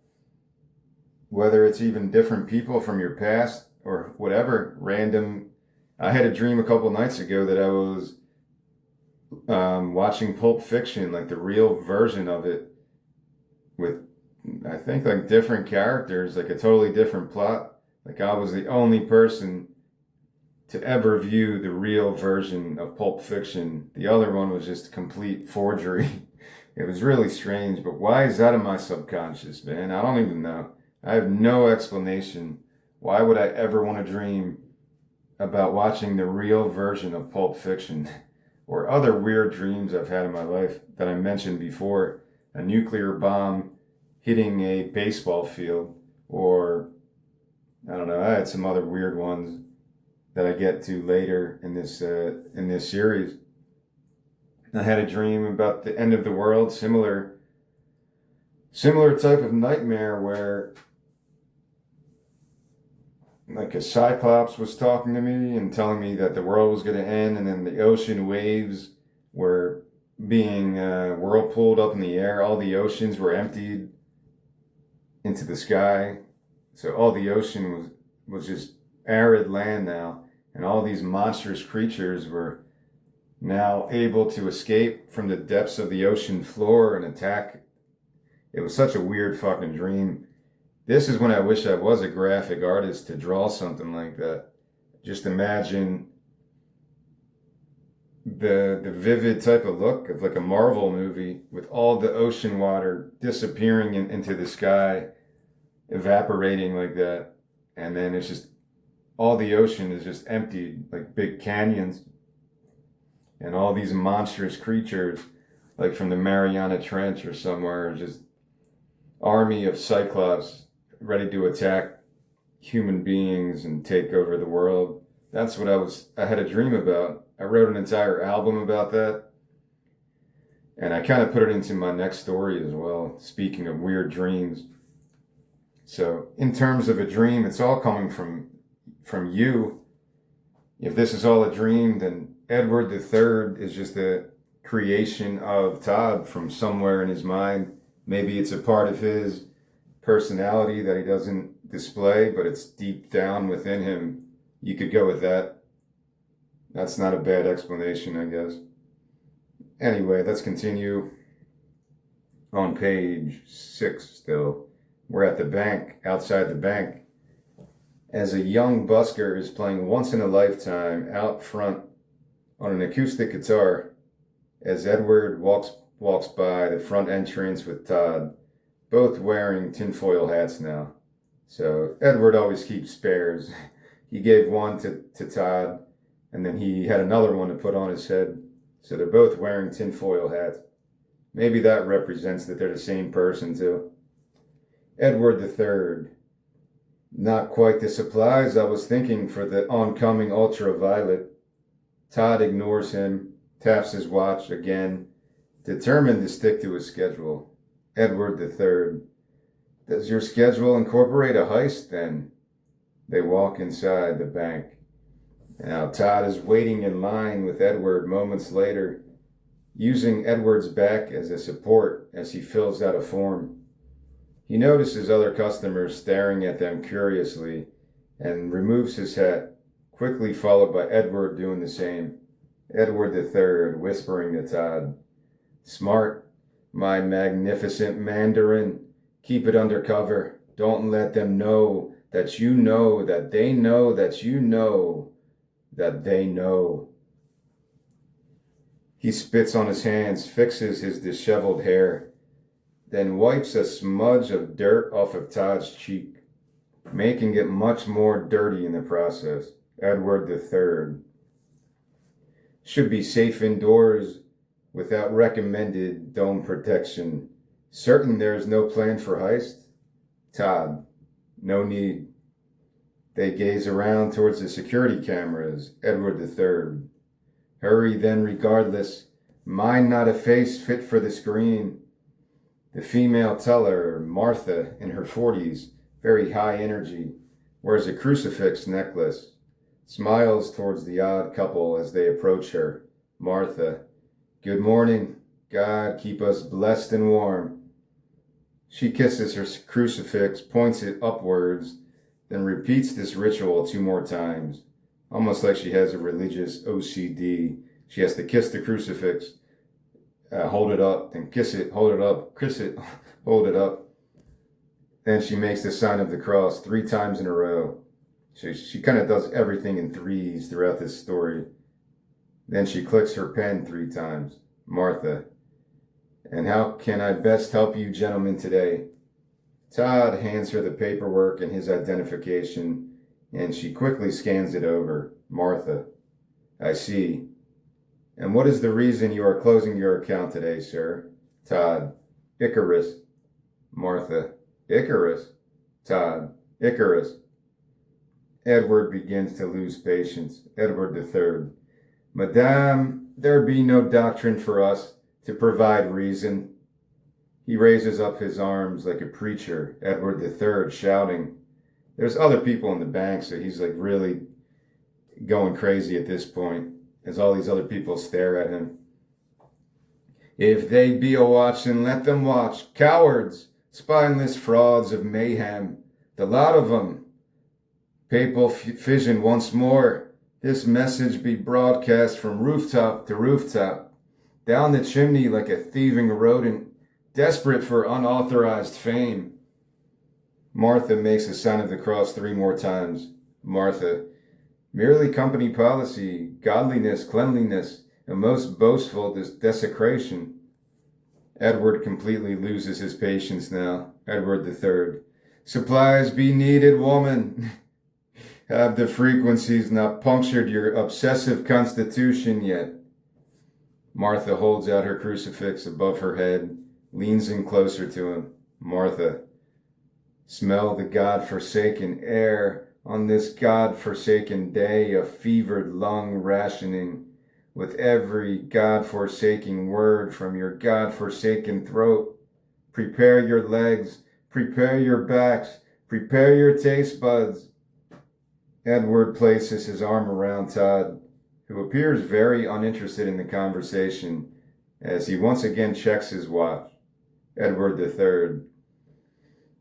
whether it's even different people from your past or whatever, random. I had a dream a couple nights ago that I was watching Pulp Fiction, like the real version of it, with, I think, like different characters, like a totally different plot. Like I was the only person to ever view the real version of Pulp Fiction. The other one was just a complete forgery. It was really strange, but why is that in my subconscious, man? I don't even know. I have no explanation. Why would I ever want to dream about watching the real version of Pulp Fiction? Or other weird dreams I've had in my life that I mentioned before. A nuclear bomb hitting a baseball field, or I don't know, I had some other weird ones that I get to later in this series. I had a dream about the end of the world, similar type of nightmare where like a cyclops was talking to me and telling me that the world was going to end, and then the ocean waves were being whirlpooled up in the air. All the oceans were emptied into the sky. So all the ocean was just arid land now, and all these monstrous creatures were now able to escape from the depths of the ocean floor and attack. It was such a weird fucking dream. This is when I wish I was a graphic artist to draw something like that. Just imagine the vivid type of look of like a Marvel movie with all the ocean water disappearing into the sky, evaporating like that. and then it's just all the ocean is just emptied, like big canyons, and all these monstrous creatures, like from the Mariana Trench or somewhere, just army of Cyclops ready to attack human beings and take over the world. That's what I had a dream about. I wrote an entire album about that. And I kind of put it into my next story as well, speaking of weird dreams. So in terms of a dream, it's all coming from you. If this is all a dream, then Edward III is just a creation of Todd from somewhere in his mind. Maybe it's a part of his personality that he doesn't display, but it's deep down within him. You could go with that. That's not a bad explanation, I guess. Anyway, let's continue on page 6 still. We're at the bank, outside the bank, as a young busker is playing Once in a Lifetime out front on an acoustic guitar as Edward walks by the front entrance with Todd, both wearing tinfoil hats now. So Edward always keeps spares. He gave one to Todd, and then he had another one to put on his head. So they're both wearing tinfoil hats. Maybe that represents that they're the same person too. Edward III. Not quite the supplies I was thinking for the oncoming ultraviolet. Todd ignores him, taps his watch again, determined to stick to his schedule. Edward III. Does your schedule incorporate a heist then? They walk inside the bank. Now Todd is waiting in line with Edward moments later, using Edward's back as a support as he fills out a form. He notices other customers staring at them curiously and removes his hat, quickly followed by Edward doing the same. Edward III whispering to Todd, "Smart, my magnificent Mandarin. Keep it undercover. Don't let them know that you know that they know that you know that they know." He spits on his hands, fixes his disheveled hair, then wipes a smudge of dirt off of Todd's cheek, making it much more dirty in the process. Edward III. Should be safe indoors without recommended dome protection. Certain there is no plan for heist? Todd. No need. They gaze around towards the security cameras. Edward III. Hurry then regardless. Mine not a face fit for the screen. The female teller, Martha, in her 40s, very high energy, wears a crucifix necklace, smiles towards the odd couple as they approach her. Martha. Good morning. God keep us blessed and warm. She kisses her crucifix, points it upwards, then repeats this ritual 2 more times, almost like she has a religious OCD. She has to kiss the crucifix, hold it up, then kiss it, hold it up, kiss it, hold it up. Then she makes the sign of the cross 3 times in a row. She kind of does everything in threes throughout this story. Then she clicks her pen 3 times. Martha. And how can I best help you gentlemen today? Todd hands her the paperwork and his identification, and she quickly scans it over. Martha. I see. And what is the reason you are closing your account today, sir? Todd. Icarus. Martha. Icarus. Todd. Icarus. Edward begins to lose patience. Edward III. Madame, there be no doctrine for us to provide reason. He raises up his arms like a preacher. Edward III shouting. There's other people in the bank, so he's like really going crazy at this point as all these other people stare at him. If they be a watching, let them watch. Cowards, spineless frauds of mayhem, the lot of 'em. Papal fission once more. This message be broadcast from rooftop to rooftop, down the chimney like a thieving rodent, desperate for unauthorized fame. Martha makes the sign of the cross 3 more times. Martha. Merely company policy, godliness, cleanliness, and most boastful desecration. Edward completely loses his patience now. Edward III. Supplies be needed, woman. Have the frequencies not punctured your obsessive constitution yet? Martha holds out her crucifix above her head, leans in closer to him. Martha, smell the God-forsaken air on this God-forsaken day of fevered lung rationing, with every God-forsaking word from your God-forsaken throat. Prepare your legs, prepare your backs, prepare your taste buds. Edward places his arm around Todd, who appears very uninterested in the conversation, as he once again checks his watch. Edward III.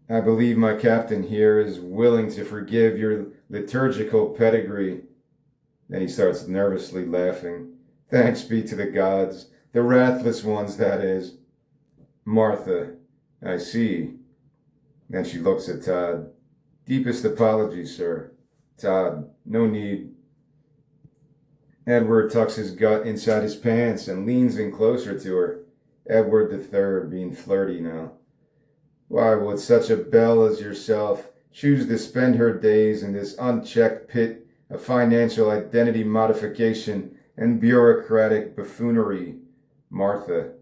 I believe my captain here is willing to forgive your liturgical pedigree. Then he starts nervously laughing. Thanks be to the gods, the wrathless ones, that is. Martha, I see. Then she looks at Todd. Deepest apologies, sir. Todd, no need. Edward tucks his gut inside his pants and leans in closer to her. Edward III being flirty now. Why would such a belle as yourself choose to spend her days in this unchecked pit of financial identity modification and bureaucratic buffoonery? Martha,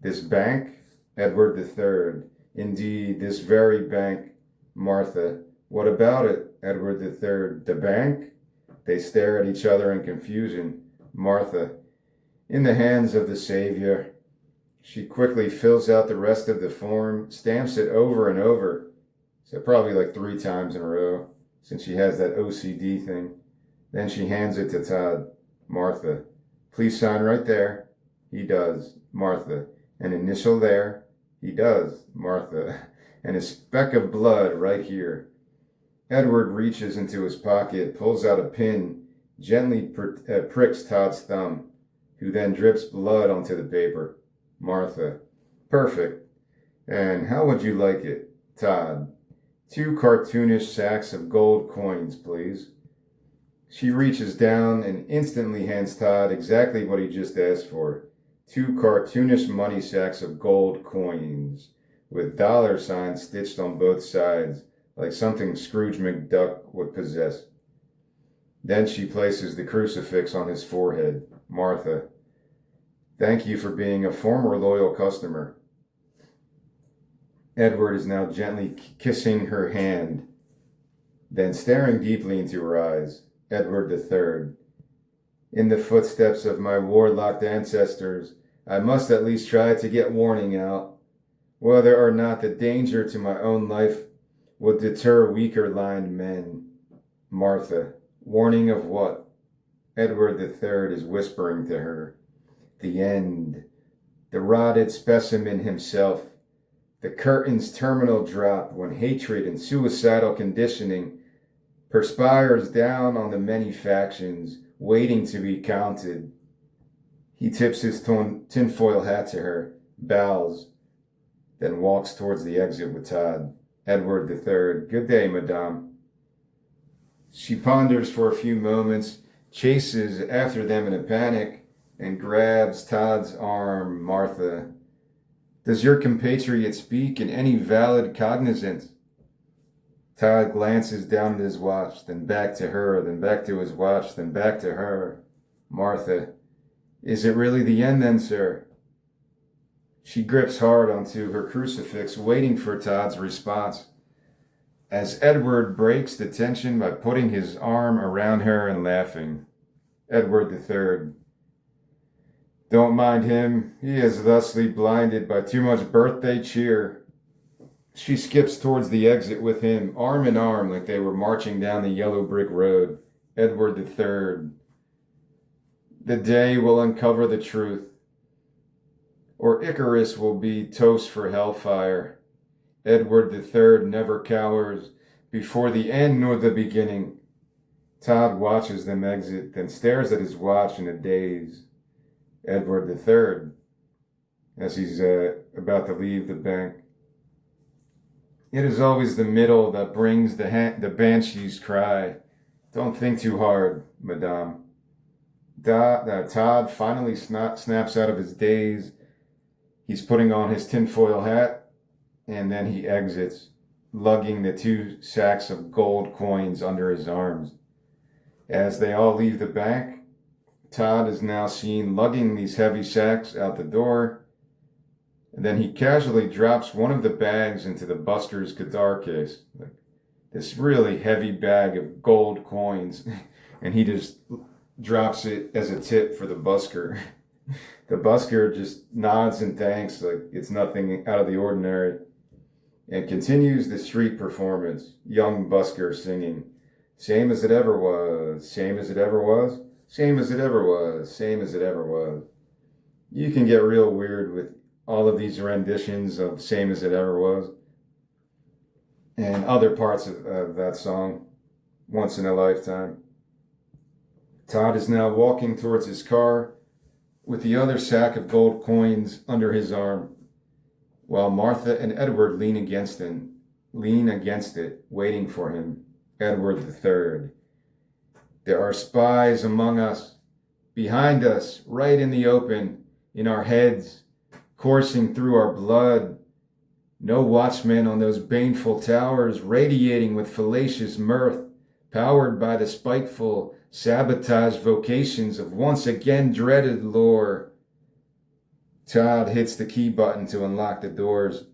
this bank? Edward III. Indeed, this very bank. Martha, what about it? Edward III. The bank? They stare at each other in confusion. Martha, in the hands of the Savior. She quickly fills out the rest of the form, stamps it over and over. So probably like 3 times in a row, since she has that OCD thing. Then she hands it to Todd. Martha, please sign right there. He does. Martha, an initial there. He does. Martha, and a speck of blood right here. Edward reaches into his pocket, pulls out a pin, gently pricks Todd's thumb, who then drips blood onto the paper. Martha, perfect. And how would you like it? Todd, 2 cartoonish sacks of gold coins, please. She reaches down and instantly hands Todd exactly what he just asked for. 2 cartoonish money sacks of gold coins, with dollar signs stitched on both sides, like something Scrooge McDuck would possess. Then she places the crucifix on his forehead. Martha, thank you for being a former loyal customer. Edward is now gently kissing her hand, then staring deeply into her eyes. Edward III. In the footsteps of my warlocked ancestors, I must at least try to get warning out, whether or not the danger to my own life would deter weaker-lined men. Martha, warning of what? Edward III is whispering to her. The end. The rotted specimen himself. The curtain's terminal drop when hatred and suicidal conditioning perspires down on the many factions waiting to be counted. He tips his tinfoil hat to her, bows, then walks towards the exit with Todd. Edward III. Good day, madame. She ponders for a few moments, chases after them in a panic, and grabs Todd's arm. Martha, does your compatriot speak in any valid cognizance? Todd glances down at his watch, then back to her, then back to his watch, then back to her. Martha, is it really the end then, sir? She grips hard onto her crucifix, waiting for Todd's response, as Edward breaks the tension by putting his arm around her and laughing. Edward III. Don't mind him. He is thusly blinded by too much birthday cheer. She skips towards the exit with him, arm in arm, like they were marching down the yellow brick road. Edward III. The day will uncover the truth, or Icarus will be toast for hellfire. Edward III never cowers before the end nor the beginning. Todd watches them exit, then stares at his watch in a daze. Edward III, as he's about to leave the bank. It is always the middle that brings the banshee's cry. Don't think too hard, madame. Todd finally snaps out of his daze. He's putting on his tinfoil hat, and then he exits, lugging the 2 sacks of gold coins under his arms. As they all leave the bank, Todd is now seen lugging these heavy sacks out the door, and then he casually drops one of the bags into the busker's guitar case. Like this really heavy bag of gold coins, and he just drops it as a tip for the busker. The busker just nods and thanks like it's nothing out of the ordinary and continues the street performance. Young busker singing, "Same as it ever was, same as it ever was, same as it ever was, same as it ever was." You can get real weird with all of these renditions of "Same as it ever was" and other parts of that song, "Once in a Lifetime." Todd is now walking towards his car with the other sack of gold coins under his arm, while Martha and Edward lean against it, waiting for him. Edward III. "There are spies among us, behind us, right in the open, in our heads, coursing through our blood. No watchmen on those baneful towers, radiating with fallacious mirth, powered by the spiteful sabotage vocations of once again dreaded lore." Todd hits the key button to unlock the doors,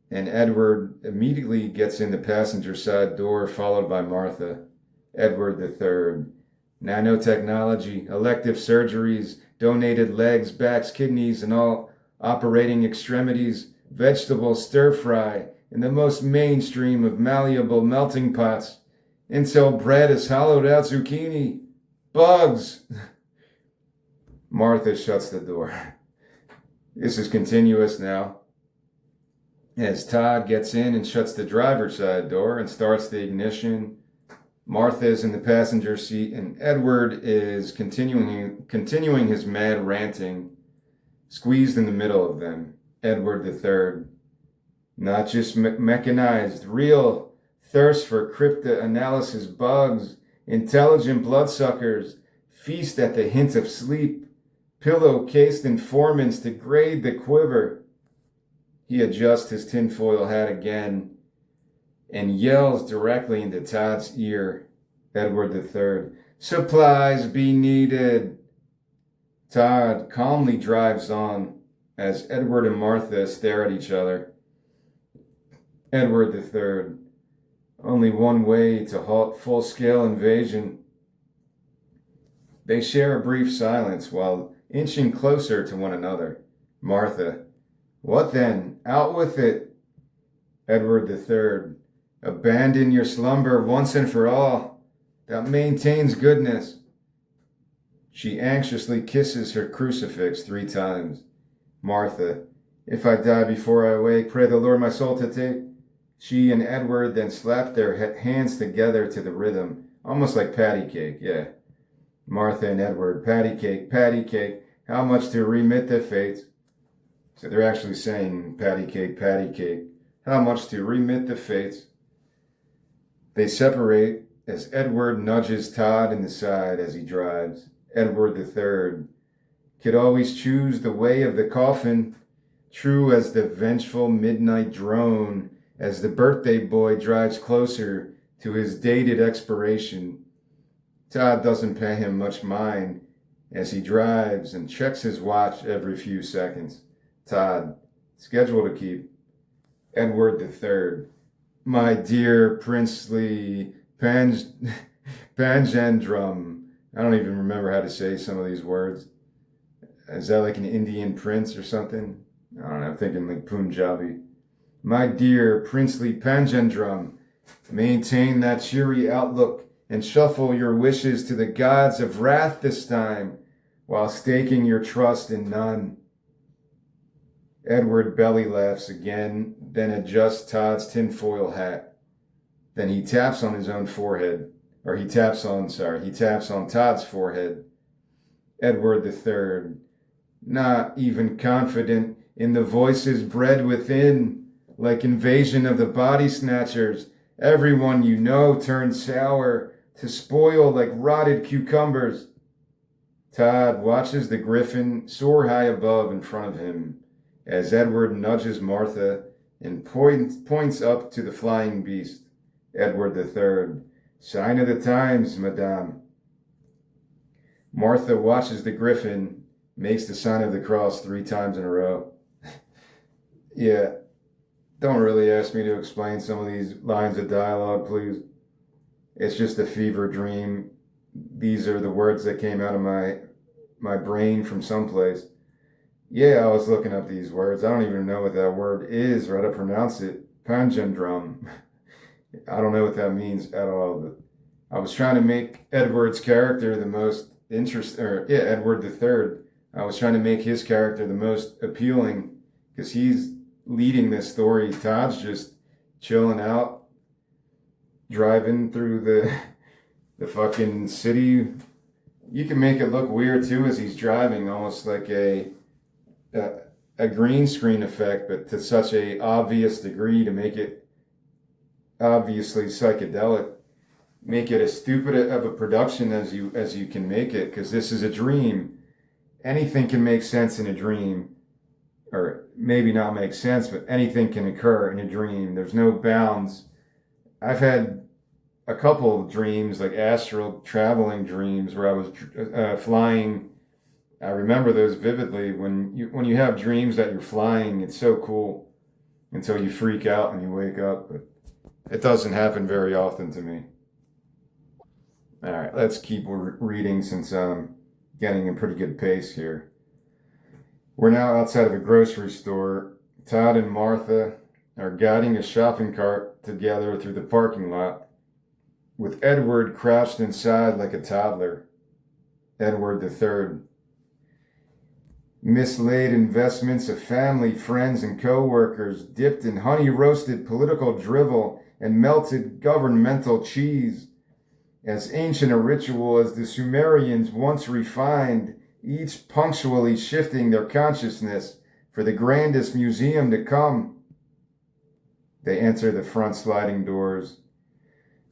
and Edward immediately gets in the passenger side door, followed by Martha. Edward III. "Nanotechnology, elective surgeries, donated legs, backs, kidneys, and all operating extremities, vegetable stir-fry, in the most mainstream of malleable melting pots, until bread is hollowed out zucchini. Bugs!" Martha shuts the door. This is continuous now. As Todd gets in and shuts the driver's side door and starts the ignition, Martha is in the passenger seat and Edward is continuing his mad ranting, squeezed in the middle of them. Edward III. "Not just mechanized, real thirst for cryptanalysis bugs, intelligent bloodsuckers, feast at the hint of sleep, pillow-cased informants to grade the quiver." He adjusts his tinfoil hat again and yells directly into Todd's ear. Edward III. "Supplies be needed." Todd calmly drives on as Edward and Martha stare at each other. Edward III. "Only one way to halt full-scale invasion." They share a brief silence while inching closer to one another. Martha. "What then? Out with it." Edward III. "Abandon your slumber once and for all. That maintains goodness." She anxiously kisses her crucifix 3 times. Martha. "If I die before I wake, pray the Lord my soul to take." She and Edward then slap their hands together to the rhythm, almost like patty cake, yeah. Martha and Edward, patty cake, how much to remit the fates? So they're actually saying patty cake, how much to remit the fates? They separate as Edward nudges Todd in the side as he drives. Edward III. "Could always choose the way of the coffin, true as the vengeful midnight drone, as the birthday boy drives closer to his dated expiration." Todd doesn't pay him much mind as he drives and checks his watch every few seconds. Todd. "Schedule to keep." Edward III. "My dear princely Panjandrum." I don't even remember how to say some of these words. Is that like an Indian prince or something? I don't know, I'm thinking like Punjabi. "My dear princely Panjandrum, maintain that cheery outlook and shuffle your wishes to the gods of wrath this time, while staking your trust in none." Edward belly laughs again, then adjusts Todd's tinfoil hat. Then he taps on his own forehead. He taps on Todd's forehead. Edward III. "Not even confident in the voices bred within, like invasion of the body snatchers. Everyone you know turns sour, to spoil like rotted cucumbers." Todd watches the griffin soar high above in front of him as Edward nudges Martha and points up to the flying beast. Edward III. "Sign of the times, madame." Martha watches the griffin, makes the sign of the cross 3 times in a row. Yeah, don't really ask me to explain some of these lines of dialogue, please. It's just a fever dream. These are the words that came out of my brain from someplace. Yeah, I was looking up these words. I don't even know what that word is or how to pronounce it. Panjandrum. I don't know what that means at all. But I was trying to make Edward's character the most Edward the Third. I was trying to make his character the most appealing because he's leading this story. Todd's just chilling out, driving through the fucking city. You can make it look weird too as he's driving, almost like a green screen effect, but to such a obvious degree to make it obviously psychedelic. Make it as stupid of a production as you can make it, because this is a dream. Anything can make sense in a dream, or maybe not make sense, but anything can occur in a dream. There's no bounds. I've had a couple of dreams, like astral traveling dreams, where I was flying. I remember those vividly. When you have dreams that you're flying, it's so cool until you freak out and you wake up. But it doesn't happen very often to me. All right, let's keep reading since I'm getting a pretty good pace here. We're now outside of a grocery store. Todd and Martha are guiding a shopping cart together through the parking lot, with Edward crouched inside like a toddler. Edward the Third. Mislaid investments of family, friends, and co-workers, dipped in honey-roasted political drivel and melted governmental cheese. As ancient a ritual as the Sumerians once refined, each punctually shifting their consciousness for the grandest museum to come. They enter the front sliding doors.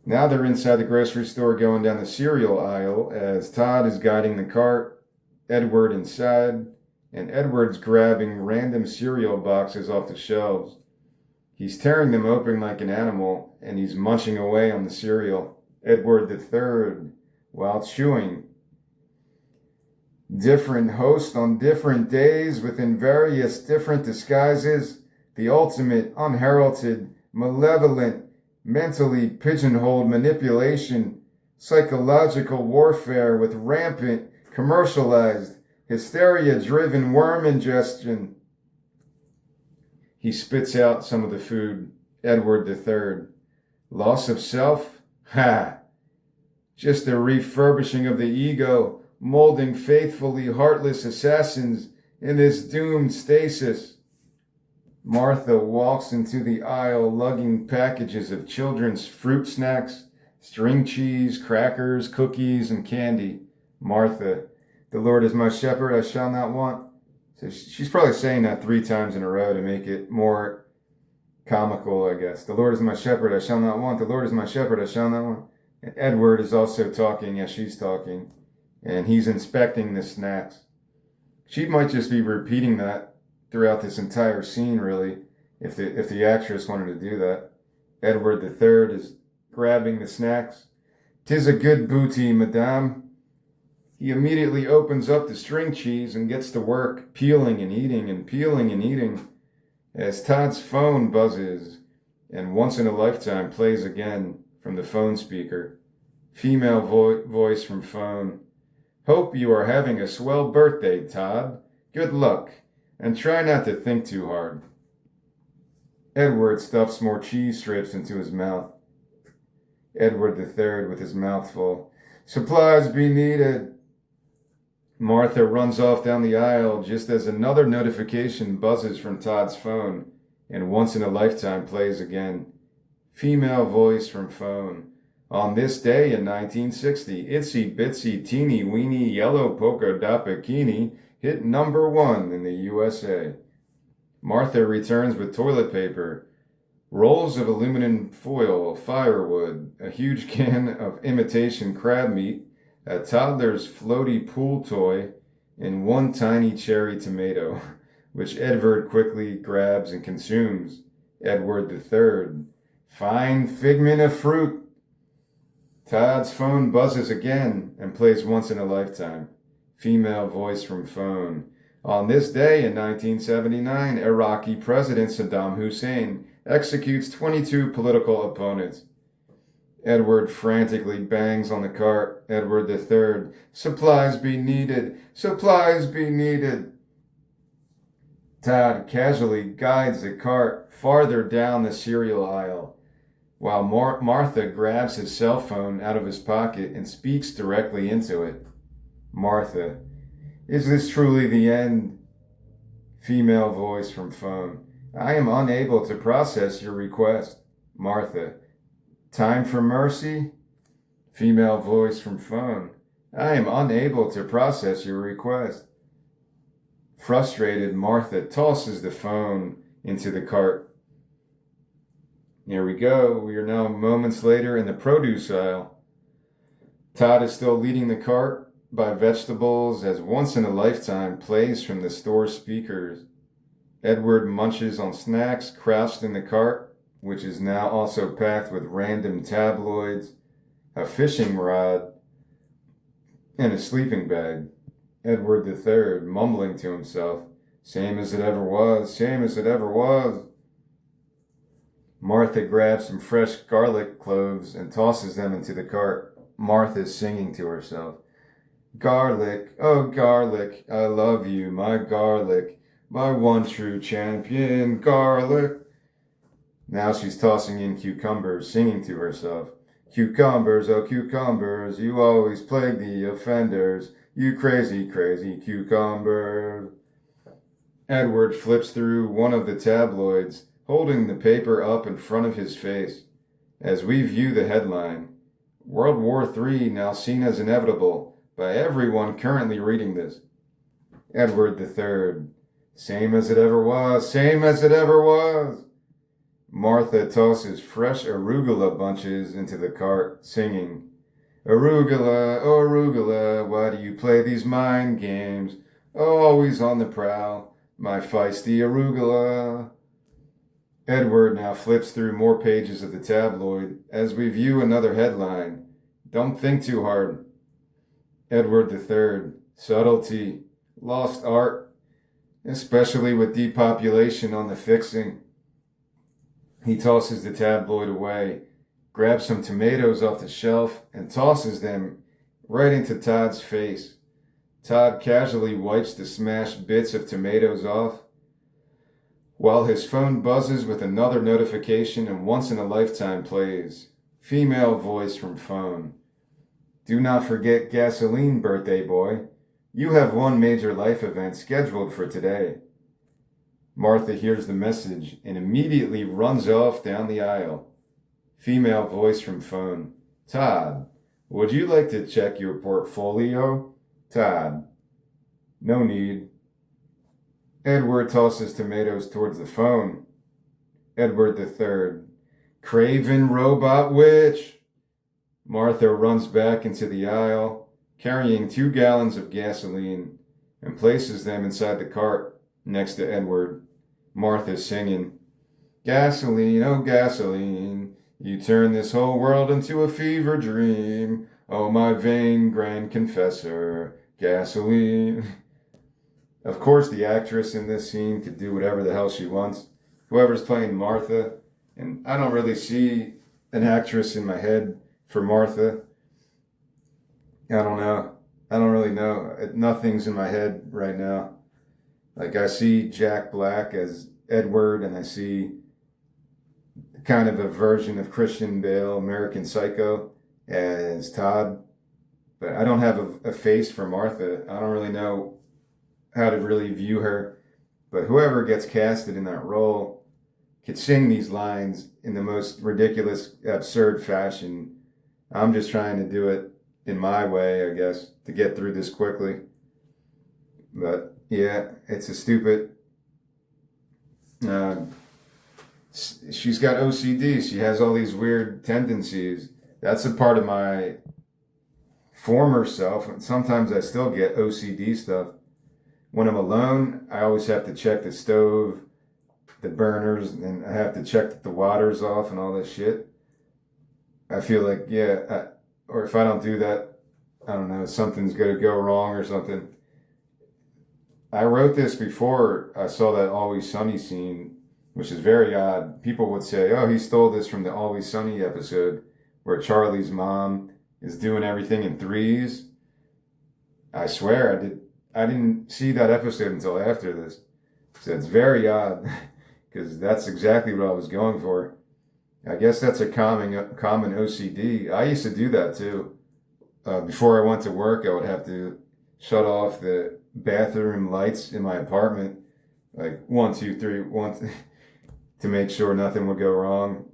Now they're inside the grocery store going down the cereal aisle as Todd is guiding the cart, Edward inside, and Edward's grabbing random cereal boxes off the shelves. He's tearing them open like an animal, and he's munching away on the cereal. Edward the Third, while chewing. Different host on different days within various different disguises, the ultimate, unheralded, malevolent, mentally pigeonholed manipulation, psychological warfare with rampant, commercialized, hysteria-driven worm ingestion. He spits out some of the food. Edward the Third. Loss of self? Ha! Just a refurbishing of the ego, molding faithfully heartless assassins in this doomed stasis. Martha walks into the aisle lugging packages of children's fruit snacks, string cheese, crackers, cookies, and candy. Martha, the Lord is my shepherd, I shall not want. So she's probably saying that 3 times in a row to make it more comical, I guess. The Lord is my shepherd, I shall not want. The Lord is my shepherd, I shall not want. And Edward is also talking as she's talking, and he's inspecting the snacks. She might just be repeating that throughout this entire scene, really, if the actress wanted to do that. Edward the Third is grabbing the snacks. "'Tis a good booty, madame." He immediately opens up the string cheese and gets to work, peeling and eating and peeling and eating, as Todd's phone buzzes and Once in a Lifetime plays again from the phone speaker. Female voice from phone. "Hope you are having a swell birthday, Todd. Good luck, and try not to think too hard." Edward stuffs more cheese strips into his mouth. Edward the Third with his mouth full. "Supplies be needed." Martha runs off down the aisle just as another notification buzzes from Todd's phone, and Once in a Lifetime plays again. Female voice from phone. "On this day in 1960, itsy bitsy teeny weeny yellow polka dot bikini hit #1 in the USA." Martha returns with toilet paper, rolls of aluminum foil, firewood, a huge can of imitation crab meat, a toddler's floaty pool toy, and 1 tiny cherry tomato, which Edward quickly grabs and consumes. Edward the Third. "Fine figment of fruit." Todd's phone buzzes again and plays Once in a Lifetime. Female voice from phone. On this day in 1979, Iraqi President Saddam Hussein executes 22 political opponents. Edward frantically bangs on the cart. Edward III. Supplies be needed. Supplies be needed. Todd casually guides the cart farther down the cereal aisle, while Martha grabs his cell phone out of his pocket and speaks directly into it. Martha. Is this truly the end? Female voice from phone. I am unable to process your request. Martha. Time for mercy? Female voice from phone. I am unable to process your request. Frustrated, Martha tosses the phone into the cart. Here we go. We are now moments later in the produce aisle. Todd is still leading the cart by vegetables as Once in a Lifetime plays from the store speakers. Edward munches on snacks crouched in the cart, which is now also packed with random tabloids, a fishing rod, and a sleeping bag. Edward III, mumbling to himself, same as it ever was, same as it ever was. Martha grabs some fresh garlic cloves and tosses them into the cart. Martha's singing to herself. Garlic, oh garlic, I love you, my garlic, my one true champion, garlic. Now she's tossing in cucumbers, singing to herself. Cucumbers, oh cucumbers, you always plague the offenders, you crazy, crazy cucumbers. Edward flips through one of the tabloids, holding the paper up in front of his face. As we view the headline, World War III now seen as inevitable by everyone currently reading this. Edward III, same as it ever was, same as it ever was. Martha tosses fresh arugula bunches into the cart, singing, Arugula, oh arugula, why do you play these mind games? Oh, always on the prowl, my feisty arugula. Edward now flips through more pages of the tabloid as we view another headline, Don't think too hard. Edward III, subtlety, lost art, especially with depopulation on the fixing. He tosses the tabloid away, grabs some tomatoes off the shelf, and tosses them right into Todd's face. Todd casually wipes the smashed bits of tomatoes off, while his phone buzzes with another notification and Once in a Lifetime plays. Female voice from phone. Do not forget gasoline, birthday boy. You have one major life event scheduled for today. Martha hears the message and immediately runs off down the aisle. Female voice from phone. Todd, would you like to check your portfolio? Todd. No need. Edward tosses tomatoes towards the phone. Edward III. Craven robot witch. Martha runs back into the aisle, carrying 2 gallons of gasoline, and places them inside the cart next to Edward. Martha singing, Gasoline, oh gasoline, you turn this whole world into a fever dream. Oh, my vain grand confessor, gasoline. Of course, the actress in this scene could do whatever the hell she wants. Whoever's playing Martha, and I don't really see an actress in my head for Martha. I don't know. I don't really know. Nothing's in my head right now. Like, I see Jack Black as Edward, and I see kind of a version of Christian Bale, American Psycho, as Todd. But I don't have a face for Martha. I don't really know how to really view her. But whoever gets casted in that role could sing these lines in the most ridiculous, absurd fashion. I'm just trying to do it in my way, I guess, to get through this quickly. But yeah, it's a stupid. She's got OCD. She has all these weird tendencies. That's a part of my former self. And sometimes I still get OCD stuff. When I'm alone, I always have to check the stove, the burners, and I have to check that the water's off and all this shit. I feel like, or if I don't do that, I don't know, something's going to go wrong or something. I wrote this before I saw that Always Sunny scene, which is very odd. People would say, oh, he stole this from the Always Sunny episode where Charlie's mom is doing everything in threes. I swear I didn't see that episode until after this. So it's very odd because that's exactly what I was going for. I guess that's a common OCD. I used to do that too. Before I went to work, I would have to shut off the bathroom lights in my apartment, like one, two, three, one, to make sure nothing would go wrong.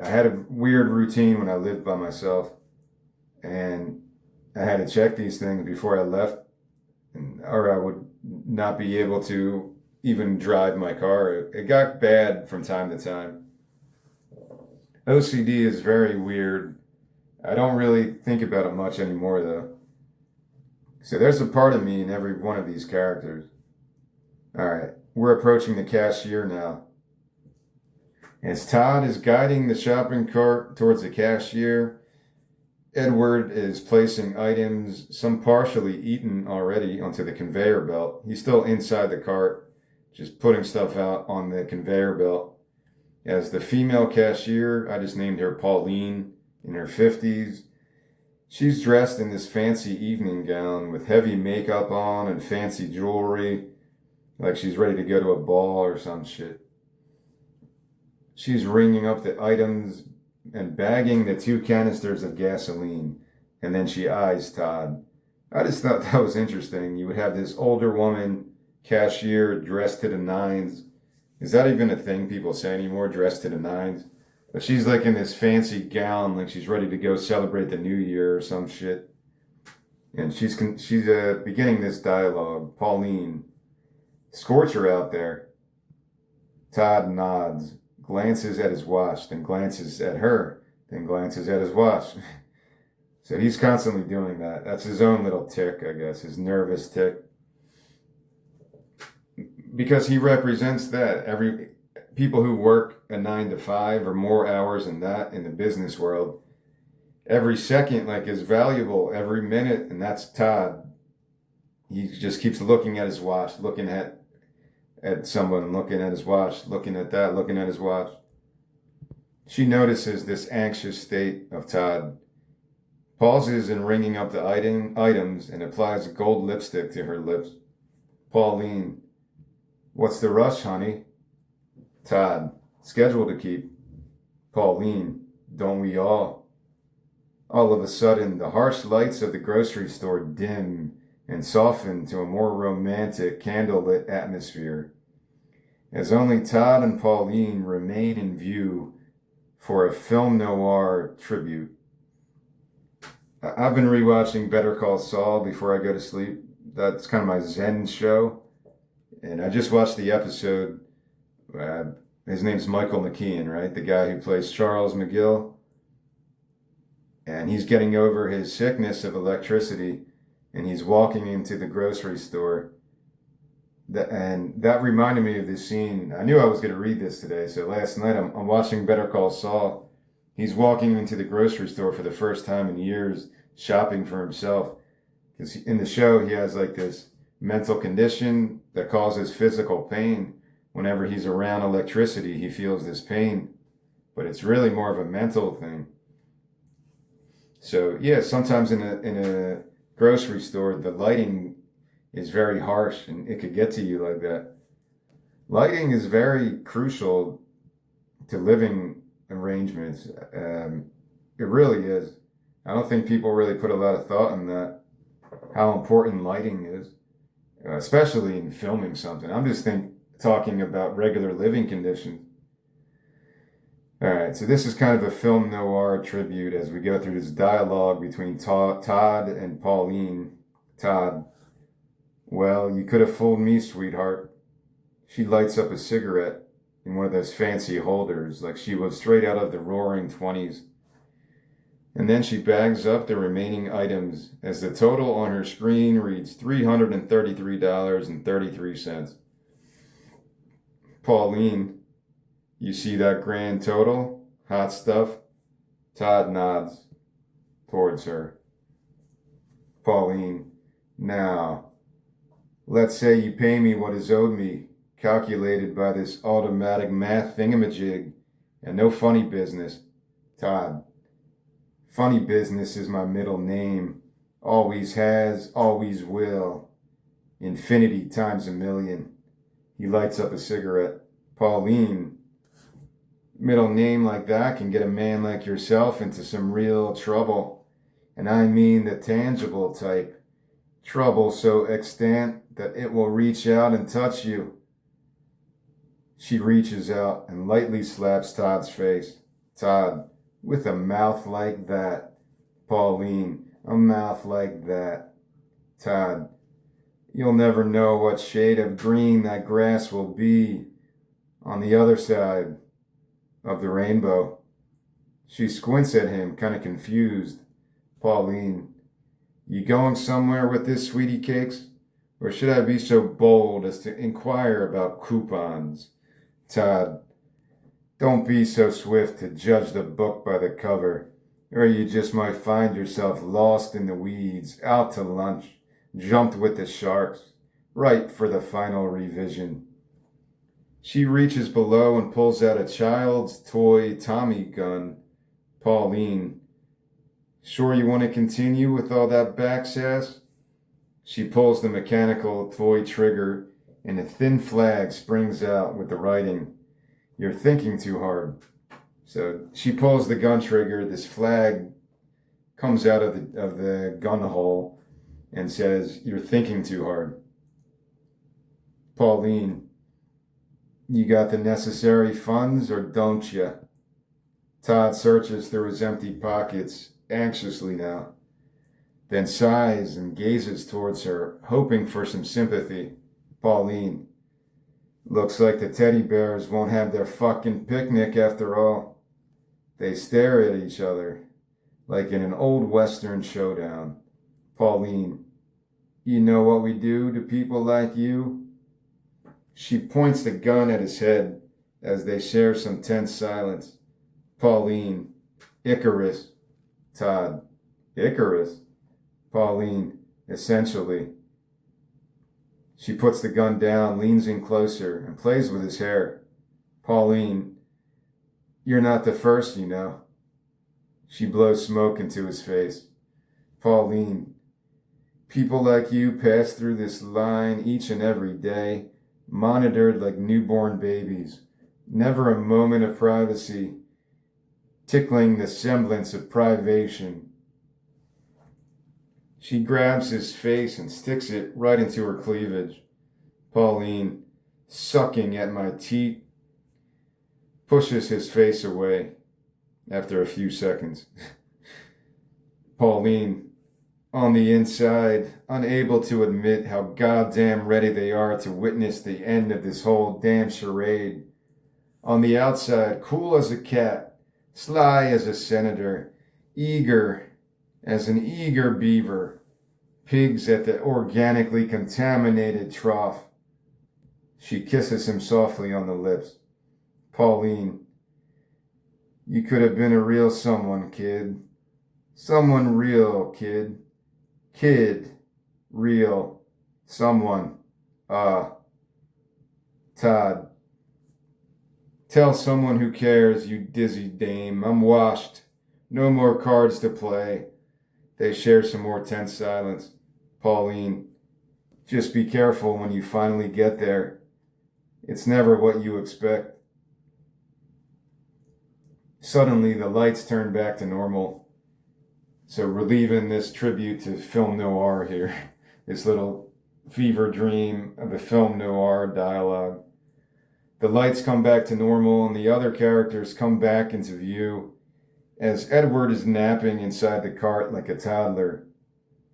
I had a weird routine when I lived by myself, and I had to check these things before I left, or I would not be able to even drive my car. It got bad from time to time. OCD is very weird. I don't really think about it much anymore, though. So there's a part of me in every one of these characters. All right, we're approaching the cashier now. As Todd is guiding the shopping cart towards the cashier, Edward is placing items, some partially eaten already, onto the conveyor belt. He's still inside the cart, just putting stuff out on the conveyor belt. As the female cashier, I just named her Pauline, in her 50s. She's dressed in this fancy evening gown with heavy makeup on and fancy jewelry, like she's ready to go to a ball or some shit. She's ringing up the items and bagging the 2 canisters of gasoline, and then she eyes Todd. I just thought that was interesting. You would have this older woman, cashier, dressed to the nines. Is that even a thing people say anymore, dressed to the nines? But she's like in this fancy gown, like she's ready to go celebrate the new year or some shit. And she's beginning this dialogue. Pauline, scorcher out there. Todd nods, glances at his watch, then glances at her, then glances at his watch. So he's constantly doing that. That's his own little tick, I guess, his nervous tick. Because he represents that. People who work a 9 to 5 or more hours than that in the business world, every second is valuable, every minute, and that's Todd. He just keeps looking at his watch, looking at someone, looking at his watch, looking at that, looking at his watch. She notices this anxious state of Todd, pauses in ringing up the items, and applies gold lipstick to her lips. Pauline, what's the rush, honey? Todd, schedule to keep. Pauline, don't we all? All of a sudden, the harsh lights of the grocery store dim and soften to a more romantic, candlelit atmosphere, as only Todd and Pauline remain in view for a film noir tribute. I've been rewatching Better Call Saul before I go to sleep. That's kind of my Zen show. And I just watched the episode. His name's Michael McKean, right? The guy who plays Charles McGill. And he's getting over his sickness of electricity, and he's walking into the grocery store. And that reminded me of this scene. I knew I was going to read this today, so last night I'm watching Better Call Saul. He's walking into the grocery store for the first time in years, shopping for himself. Because in the show, he has this mental condition that causes physical pain. Whenever he's around electricity, he feels this pain, but it's really more of a mental thing. So yeah, sometimes in a grocery store, the lighting is very harsh and it could get to you like that. Lighting is very crucial to living arrangements. It really is. I don't think people really put a lot of thought in that, how important lighting is, especially in filming something. I'm just talking about regular living conditions. All right, so this is kind of a film noir tribute as we go through this dialogue between Todd and Pauline. Todd, well, you could have fooled me, sweetheart. She lights up a cigarette in one of those fancy holders, like she was straight out of the Roaring '20s. And then she bags up the remaining items as the total on her screen reads $333.33. Pauline, you see that grand total? Hot stuff? Todd nods towards her. Pauline, now, Let's say you pay me what is owed me, calculated by this automatic math thingamajig, and no funny business. Todd. Funny business is my middle name. Always has, always will. Infinity times a million. He lights up a cigarette. Pauline. Middle name like that can get a man like yourself into some real trouble. And I mean the tangible type. Trouble so extant that it will reach out and touch you. She reaches out and lightly slaps Todd's face. Todd, with a mouth like that. Pauline, a mouth like that. Todd, you'll never know what shade of green that grass will be on the other side of the rainbow. She squints at him, kind of confused. Pauline, you going somewhere with this, sweetie cakes? Or should I be so bold as to inquire about coupons? Todd, don't be so swift to judge the book by the cover, or you just might find yourself lost in the weeds, out to lunch, jumped with the sharks, right for the final revision. She reaches below and pulls out a child's toy Tommy gun. Pauline, sure you want to continue with all that back sass? She pulls the mechanical toy trigger and a thin flag springs out with the writing, "You're thinking too hard." So she pulls the gun trigger, this flag comes out of the gun hole and says, "You're thinking too hard." Pauline, you got the necessary funds or don't you? Todd searches through his empty pockets anxiously now, then sighs and gazes towards her, hoping for some sympathy. Pauline, looks like the teddy bears won't have their fucking picnic after all. They stare at each other, like in an old Western showdown. Pauline, you know what we do to people like you? She points the gun at his head as they share some tense silence. Pauline, Icarus. Todd, Icarus. Pauline, essentially. She puts the gun down, leans in closer, and plays with his hair. Pauline, you're not the first, you know. She blows smoke into his face. Pauline, people like you pass through this line each and every day, monitored like newborn babies. Never a moment of privacy, tickling the semblance of privation. She grabs his face and sticks it right into her cleavage. Pauline, sucking at my teeth, pushes his face away after a few seconds. Pauline, on the inside, unable to admit how goddamn ready they are to witness the end of this whole damn charade. On the outside, cool as a cat, sly as a senator, eager as an eager beaver, pigs at the organically contaminated trough. She kisses him softly on the lips. Pauline, you could have been a real someone, kid. Someone real, kid. Kid. Real. Someone. Todd. Tell someone who cares, you dizzy dame. I'm washed. No more cards to play. They share some more tense silence. Pauline, just be careful when you finally get there. It's never what you expect. Suddenly, the lights turn back to normal. So we're leaving this tribute to film noir here. This little fever dream of the film noir dialogue. The lights come back to normal and the other characters come back into view as Edward is napping inside the cart like a toddler.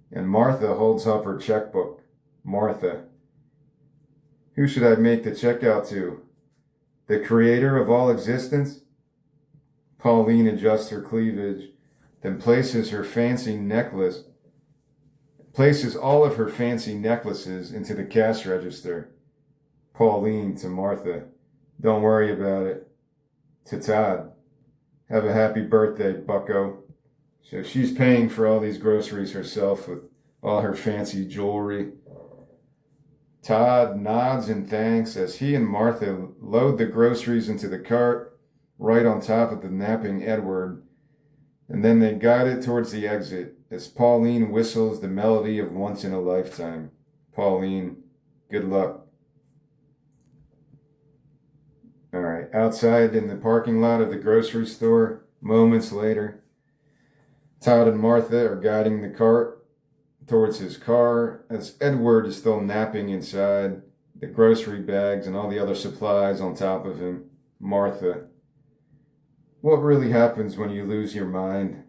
And Martha holds up her checkbook. Martha. Who should I make the check out to? The creator of all existence? Pauline adjusts her cleavage, then places all of her fancy necklaces into the cash register. Pauline to Martha, don't worry about it. To Todd, have a happy birthday, bucko. So she's paying for all these groceries herself with all her fancy jewelry. Todd nods in thanks as he and Martha load the groceries into the cart right on top of the napping Edward, and then they guide it towards the exit as Pauline whistles the melody of Once in a Lifetime. Pauline, good luck. All right, outside in the parking lot of the grocery store, moments later, Todd and Martha are guiding the cart towards his car as Edward is still napping inside, the grocery bags and all the other supplies on top of him. Martha, what really happens when you lose your mind?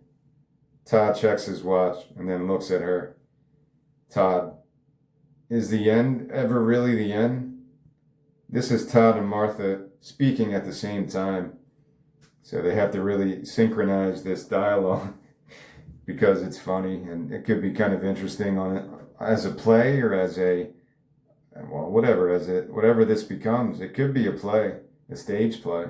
Todd checks his watch and then looks at her. Todd, is the end ever really the end? This is Todd and Martha speaking at the same time. So they have to really synchronize this dialogue because it's funny and it could be kind of interesting on it as a play or as a, well, whatever this becomes. It could be a play, a stage play.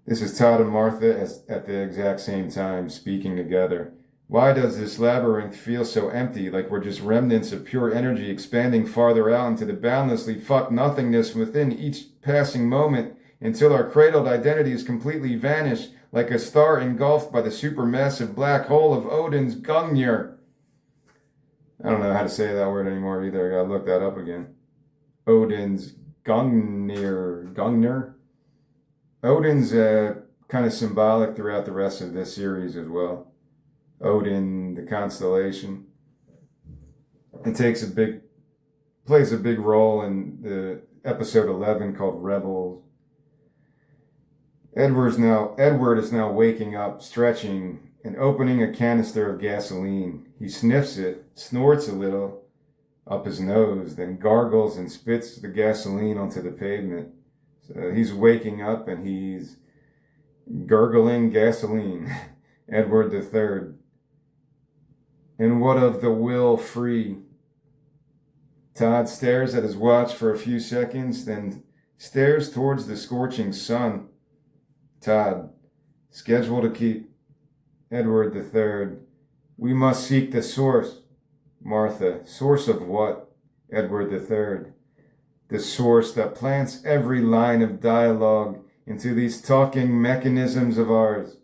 This is Todd and Martha at the exact same time speaking together. Why does this labyrinth feel so empty, like we're just remnants of pure energy expanding farther out into the boundlessly fuck nothingness within each passing moment until our cradled identities completely vanish like a star engulfed by the supermassive black hole of Odin's Gungnir? I don't know how to say that word anymore either. I gotta look that up again. Odin's Gungnir? Odin's kind of symbolic throughout the rest of this series as well. Odin, the constellation. It plays a big role in the episode 11 called Rebels. Edward is now waking up, stretching, and opening a canister of gasoline. He sniffs it, snorts a little up his nose, then gargles and spits the gasoline onto the pavement. So he's waking up and he's gurgling gasoline. Edward III. And what of the will free? Todd stares at his watch for a few seconds, then stares towards the scorching sun. Todd, schedule to keep. Edward III. We must seek the source. Martha, source of what? Edward III. The source that plants every line of dialogue into these talking mechanisms of ours.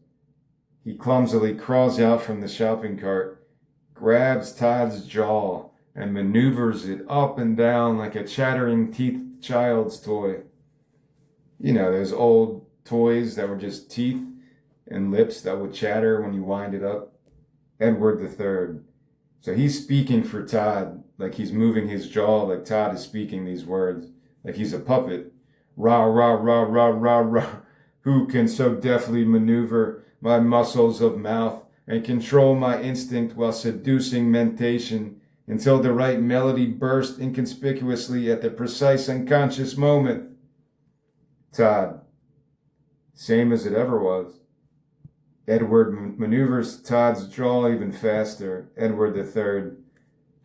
He clumsily crawls out from the shopping cart, grabs Todd's jaw, and maneuvers it up and down like a chattering teeth child's toy. You know, those old toys that were just teeth and lips that would chatter when you wind it up. Edward III. So he's speaking for Todd, like he's moving his jaw like Todd is speaking these words, like he's a puppet. Rah, rah, rah, rah, rah, rah. Who can so deftly maneuver my muscles of mouth and control my instinct while seducing mentation until the right melody burst inconspicuously at the precise unconscious moment? Todd. Same as it ever was. Edward maneuvers Todd's jaw even faster. Edward III.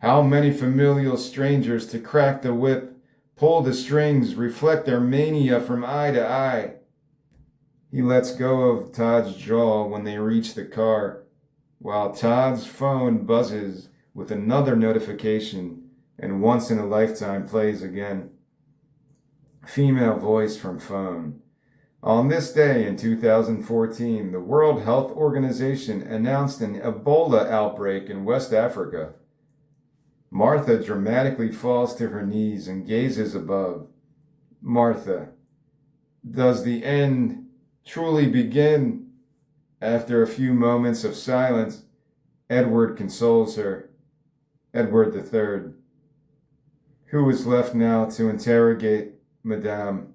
How many familial strangers to crack the whip, pull the strings, reflect their mania from eye to eye. He lets go of Todd's jaw when they reach the car, while Todd's phone buzzes with another notification and Once in a Lifetime plays again. Female voice from phone. On this day in 2014, the World Health Organization announced an Ebola outbreak in West Africa. Martha dramatically falls to her knees and gazes above. Martha, does the end truly begin? After a few moments of silence, Edward consoles her. Edward III. Who is left now to interrogate Madame?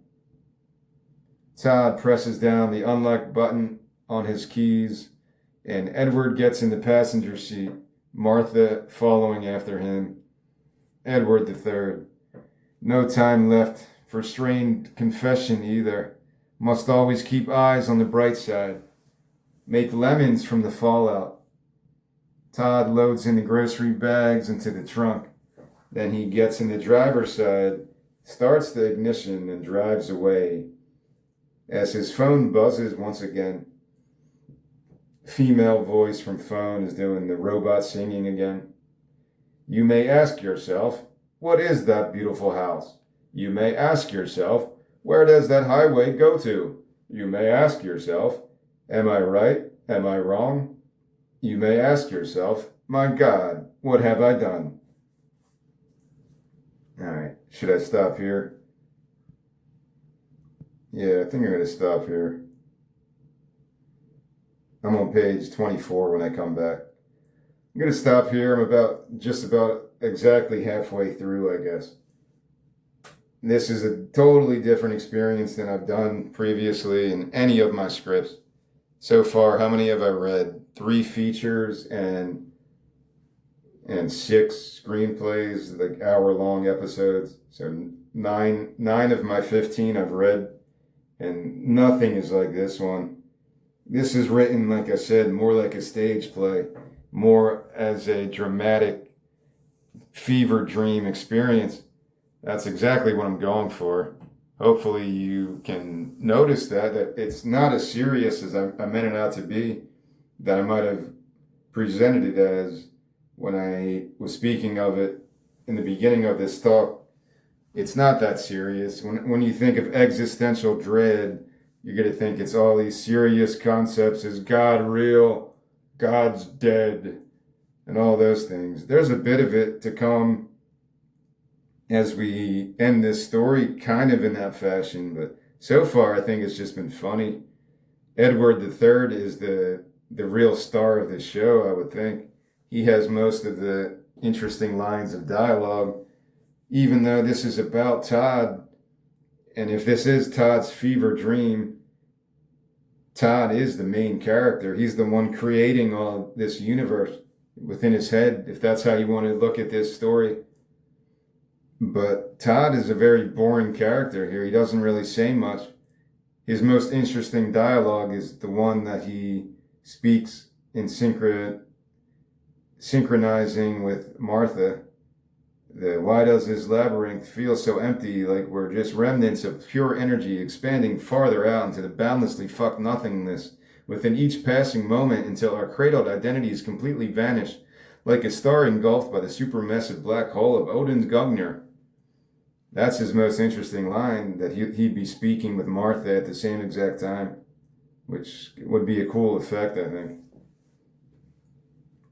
Todd presses down the unlock button on his keys, and Edward gets in the passenger seat, Martha following after him. Edward III. No time left for strained confession either. Must always keep eyes on the bright side. Make lemons from the fallout. Todd loads in the grocery bags into the trunk. Then he gets in the driver's side, starts the ignition, and drives away. As his phone buzzes once again, female voice from phone is doing the robot singing again. You may ask yourself, what is that beautiful house? You may ask yourself, where does that highway go to? You may ask yourself, am I right? Am I wrong? You may ask yourself, my God, what have I done? All right, should I stop here? Yeah, I think I'm going to stop here. I'm on page 24 when I come back. I'm going to stop here. I'm just about exactly halfway through, I guess. This is a totally different experience than I've done previously in any of my scripts. So far, how many have I read? 3 features and 6 screenplays, like hour-long episodes. So nine of my 15 I've read, and nothing is like this one. This is written, like I said, more like a stage play, more as a dramatic fever dream experience. That's exactly what I'm going for. Hopefully you can notice that it's not as serious as I meant it out to be, that I might have presented it as when I was speaking of it in the beginning of this talk. It's not that serious. When you think of existential dread, you're going to think it's all these serious concepts. Is God real? God's dead? And all those things. There's a bit of it to come as we end this story kind of in that fashion, but so far I think it's just been funny. Edward III is the real star of this show, I would think. He has most of the interesting lines of dialogue, even though this is about Todd. And if this is Todd's fever dream, Todd is the main character. He's the one creating all this universe within his head, if that's how you want to look at this story. But Todd is a very boring character here. He doesn't really say much. His most interesting dialogue is the one that he speaks in synchronizing with Martha. Why does this labyrinth feel so empty, like we're just remnants of pure energy expanding farther out into the boundlessly fuck nothingness within each passing moment until our cradled identities completely vanish, like a star engulfed by the supermassive black hole of Odin's Gungnir. That's his most interesting line, that he'd be speaking with Martha at the same exact time, which would be a cool effect, I think.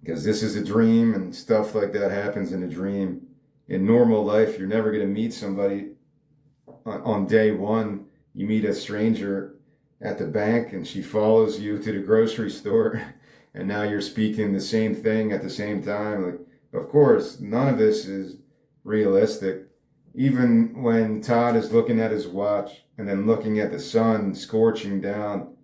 Because this is a dream, and stuff like that happens in a dream. In normal life, you're never going to meet somebody on day one. You meet a stranger at the bank, and she follows you to the grocery store, and now you're speaking the same thing at the same time. Like, of course, none of this is realistic. Even when Todd is looking at his watch and then looking at the sun scorching down,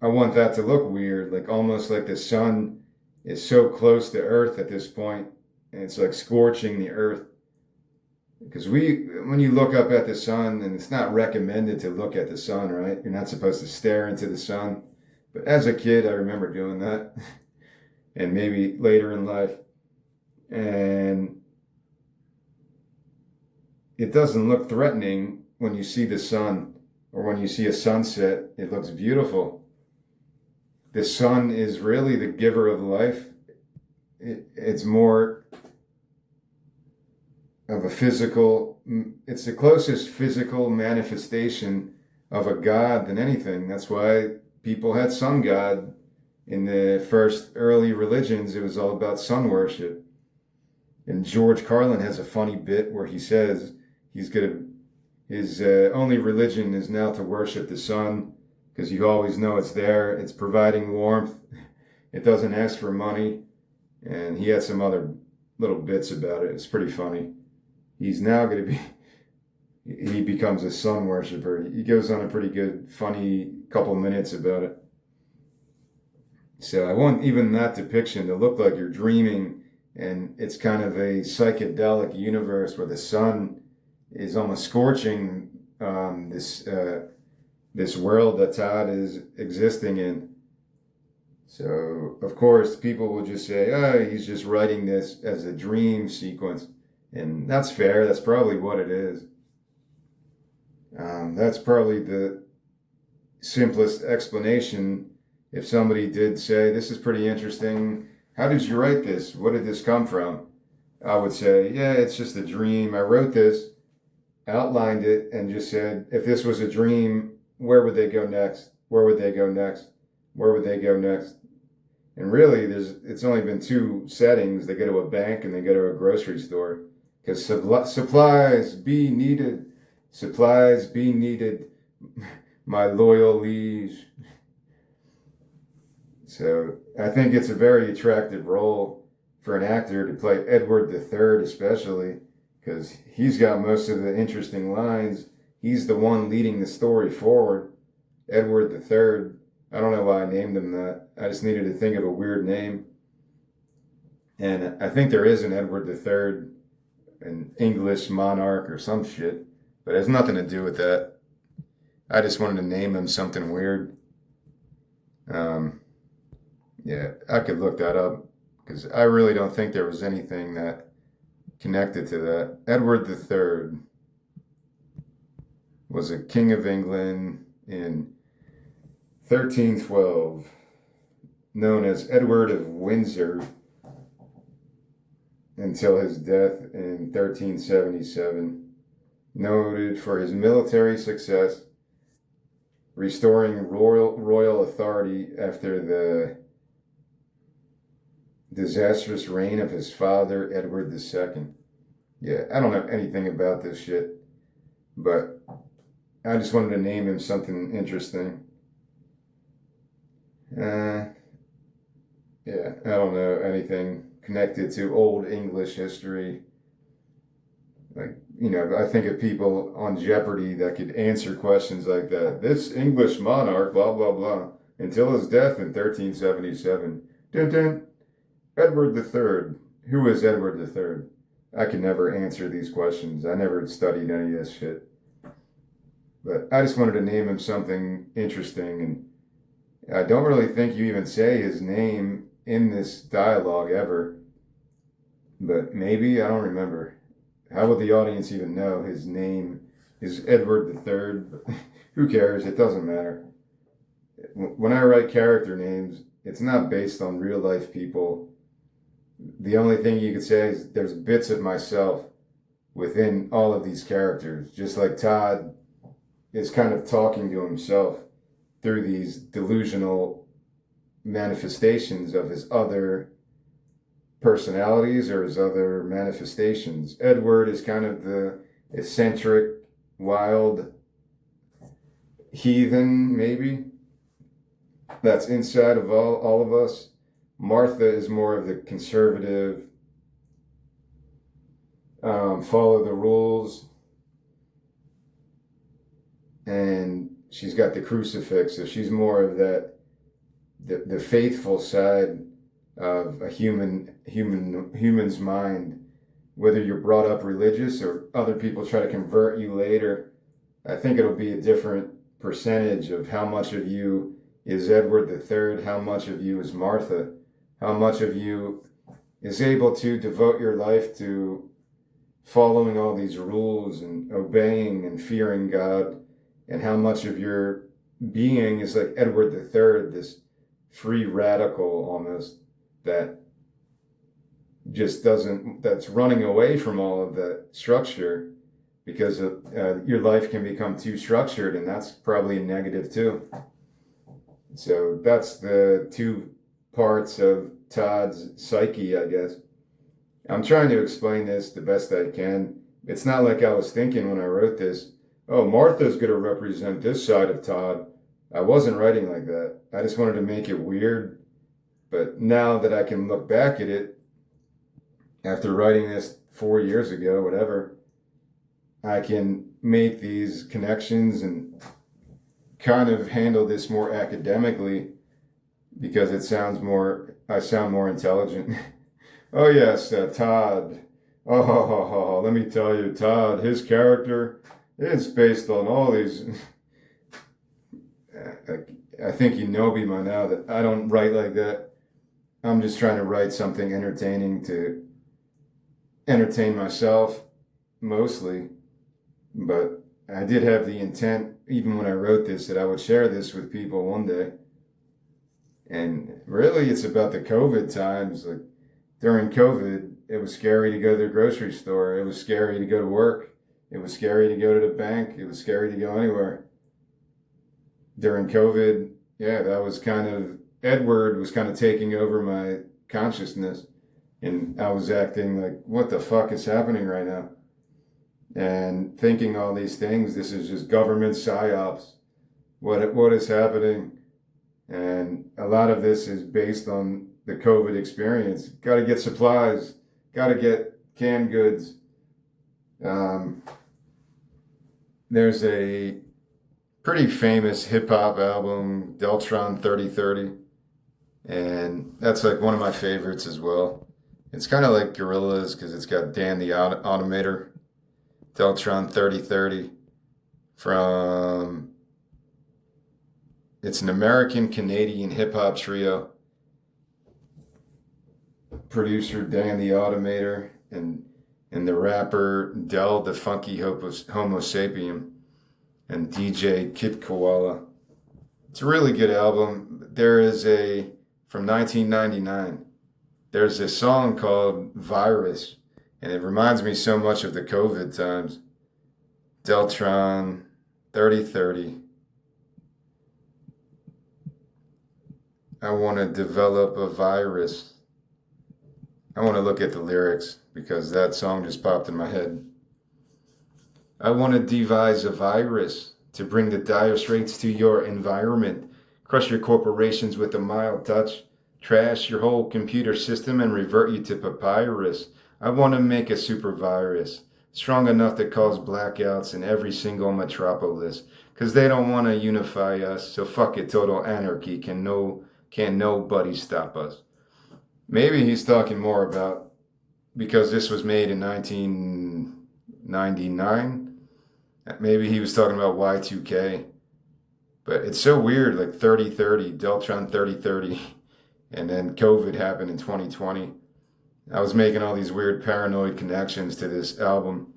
I want that to look weird, like almost like the sun is so close to Earth at this point, and it's like scorching the Earth. Because when you look up at the sun, and it's not recommended to look at the sun, right? You're not supposed to stare into the sun. But as a kid, I remember doing that, and maybe later in life. And it doesn't look threatening when you see the sun, or when you see a sunset. It looks beautiful. The sun is really the giver of life. It's more of a physical, it's the closest physical manifestation of a god than anything. That's why people had sun god. In the first early religions, it was all about sun worship. And George Carlin has a funny bit where he says his only religion is now to worship the sun, because you always know it's there, it's providing warmth, it doesn't ask for money. And he had some other little bits about it. It's pretty funny. He's now going to he becomes a sun worshiper. He goes on a pretty good, funny couple minutes about it. So I want even that depiction to look like you're dreaming, and it's kind of a psychedelic universe where the sun is almost scorching this world that Todd is existing in. So, of course, people will just say, oh, he's just writing this as a dream sequence. And that's fair. That's probably what it is. That's probably the simplest explanation. If somebody did say, this is pretty interesting, how did you write this? What did this come from? I would say, yeah, it's just a dream. I wrote this, outlined it, and just said, if this was a dream, where would they go next? Where would they go next? Where would they go next? And really, it's only been two settings. They go to a bank and they go to a grocery store because supplies be needed. Supplies be needed, my loyal liege. So I think it's a very attractive role for an actor to play Edward III, especially because he's got most of the interesting lines. He's the one leading the story forward. Edward III. I don't know why I named him that. I just needed to think of a weird name. And I think there is an Edward III, an English monarch or some shit, but it has nothing to do with that. I just wanted to name him something weird. Yeah, I could look that up because I really don't think there was anything that connected to that. Edward III was a king of England in 1312, known as Edward of Windsor until his death in 1377, noted for his military success, restoring royal authority after the disastrous reign of his father, Edward II. Yeah, I don't know anything about this shit, but I just wanted to name him something interesting. Yeah, I don't know anything connected to old English history. Like, I think of people on Jeopardy that could answer questions like that. This English monarch, blah, blah, blah, until his death in 1377. Dun, dun. Edward III. Who is Edward III? I can never answer these questions. I never studied any of this shit. But I just wanted to name him something interesting, and I don't really think you even say his name in this dialogue ever. But maybe, I don't remember. How would the audience even know his name is Edward III? Who cares? It doesn't matter. When I write character names, it's not based on real life people. The only thing you could say is there's bits of myself within all of these characters. Just like Todd is kind of talking to himself through these delusional manifestations of his other personalities or his other manifestations. Edward is kind of the eccentric, wild heathen, maybe, that's inside of all of us. Martha is more of the conservative, follow the rules, and she's got the crucifix, so she's more of that the faithful side of a human's mind. Whether you're brought up religious or other people try to convert you later, I think it'll be a different percentage of how much of you is Edward III, how much of you is Martha, how much of you is able to devote your life to following all these rules and obeying and fearing God, and how much of your being is like Edward III, this free radical almost, that just that's running away from all of that structure because your life can become too structured, and that's probably a negative too. So that's the two parts of Todd's psyche, I guess. I'm trying to explain this the best I can. It's not like I was thinking when I wrote this, oh, Martha's going to represent this side of Todd. I wasn't writing like that. I just wanted to make it weird. But now that I can look back at it, after writing this 4 years ago, whatever, I can make these connections and kind of handle this more academically because I sound more intelligent. Oh yes, Todd. Oh, let me tell you, Todd, his character is based on all these. I think you know me by now that I don't write like that. I'm just trying to write something entertaining to entertain myself, mostly. But I did have the intent, even when I wrote this, that I would share this with people one day. And really, it's about the COVID times. Like during COVID, it was scary to go to the grocery store. It was scary to go to work. It was scary to go to the bank. It was scary to go anywhere. During COVID, yeah, that was kind of, Edward was kind of taking over my consciousness. And I was acting like, what the fuck is happening right now? And thinking all these things, this is just government psyops. What is happening? And a lot of this is based on the COVID experience. Got to get supplies. Got to get canned goods. There's a pretty famous hip hop album, Deltron 3030, and that's like one of my favorites as well. It's kind of like Gorillaz because it's got Dan the Automator. Deltron 3030 from, it's an American-Canadian hip-hop trio. Producer Dan the Automator and the rapper Del the Funky Homo Sapien and DJ Kid Koala. It's a really good album. There is from 1999, there's a song called Virus, and it reminds me so much of the COVID times. Deltron 3030. I want to develop a virus. I want to look at the lyrics because that song just popped in my head. I want to devise a virus to bring the dire straits to your environment, crush your corporations with a mild touch, trash your whole computer system and revert you to papyrus. I want to make a super virus, strong enough to cause blackouts in every single metropolis, because they don't want to unify us, so fuck it, total anarchy, can nobody stop us. Maybe he's talking more about, because this was made in 1999, maybe he was talking about Y2K, but it's so weird, like 3030, Deltron 3030, and then COVID happened in 2020. I was making all these weird paranoid connections to this album.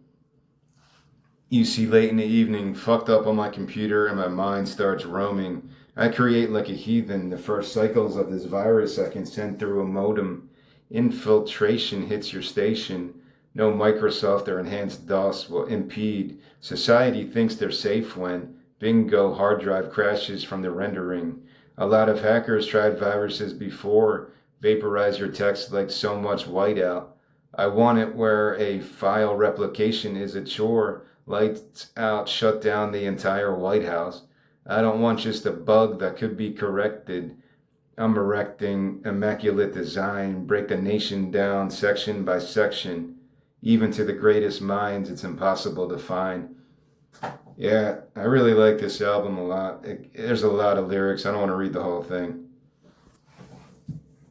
You see, late in the evening, fucked up on my computer and my mind starts roaming. I create like a heathen the first cycles of this virus I can send through a modem. Infiltration hits your station. No Microsoft or enhanced DOS will impede. Society thinks they're safe when, bingo, hard drive crashes from the rendering. A lot of hackers tried viruses before. Vaporize your text like so much whiteout. I want it where a file replication is a chore. Lights out, shut down the entire White House. I don't want just a bug that could be corrected. I'm erecting immaculate design, break the nation down section by section. Even to the greatest minds, it's impossible to find. Yeah, I really like this album a lot. There's a lot of lyrics. I don't want to read the whole thing.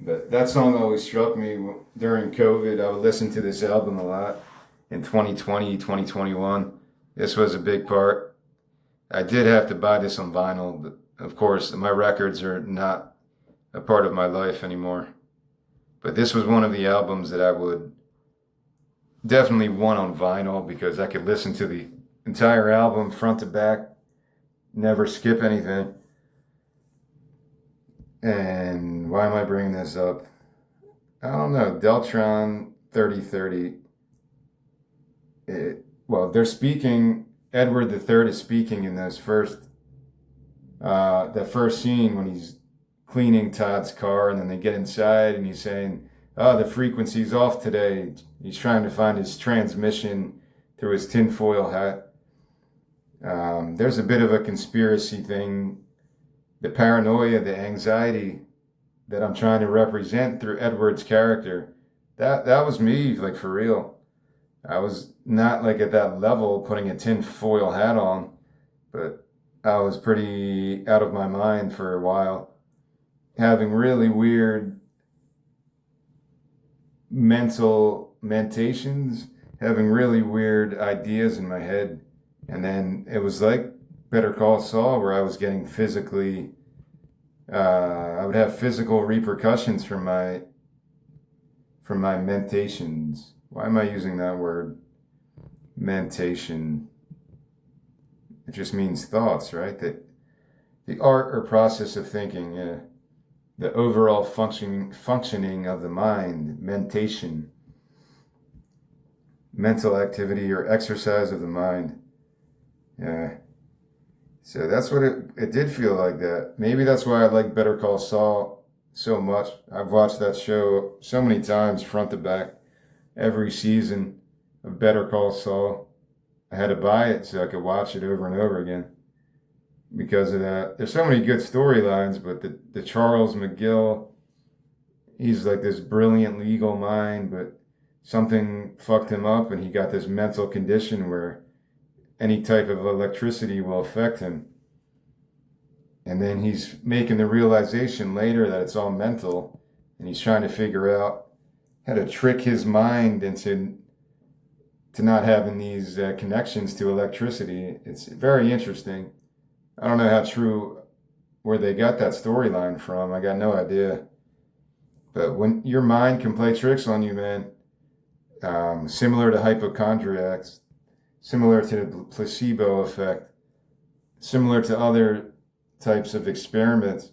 But that song always struck me during COVID. I would listen to this album a lot in 2020, 2021. This was a big part. I did have to buy this on vinyl, but of course, my records are not a part of my life anymore. But this was one of the albums that I would definitely want on vinyl because I could listen to the entire album front to back, never skip anything. And why am I bringing this up? I don't know. Deltron 3030. They're speaking. Edward III is speaking in that first scene when he's cleaning Todd's car, and then they get inside, and he's saying, "Oh, the frequency's off today." He's trying to find his transmission through his tinfoil hat. There's a bit of a conspiracy thing. The paranoia, the anxiety that I'm trying to represent through Edward's character, that was me, like for real. I was not like at that level putting a tinfoil hat on, but I was pretty out of my mind for a while, having really weird mentations, having really weird ideas in my head. And then it was like Better Call Saul, where I was getting physically, I would have physical repercussions from my mentations. Why am I using that word? Mentation. It just means thoughts, right? The art or process of thinking, the overall functioning of the mind, mentation. mental activity or exercise of the mind. Yeah. So that's what it did feel like that. Maybe that's why I like Better Call Saul so much. I've watched that show so many times, front to back, every season of Better Call Saul. I had to buy it so I could watch it over and over again because of that. There's so many good storylines, but the Charles McGill, he's like this brilliant legal mind, but something fucked him up and he got this mental condition where any type of electricity will affect him. And then he's making the realization later that it's all mental, and he's trying to figure out how to trick his mind into not having these connections to electricity. It's very interesting. I don't know how true where they got that storyline from. I got no idea. But when your mind can play tricks on you, man, similar to hypochondriacs, similar to the placebo effect, similar to other types of experiments.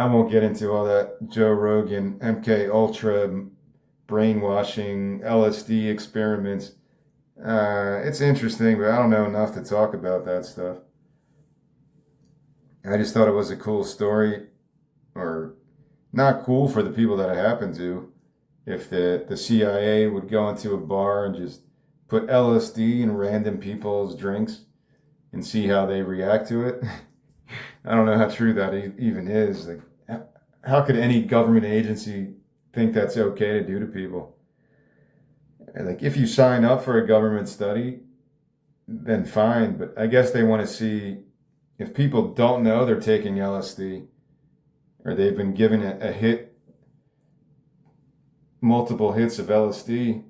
I won't get into all that Joe Rogan, MK Ultra, brainwashing, LSD experiments. It's interesting, but I don't know enough to talk about that stuff. I just thought it was a cool story, or not cool for the people that it happened to. If the CIA would go into a bar and just put LSD in random people's drinks and see how they react to it. I don't know how true that even is. Like, how could any government agency think that's okay to do to people? Like, if you sign up for a government study, then fine. But I guess they want to see if people don't know they're taking LSD or they've been given a hit, multiple hits of LSD,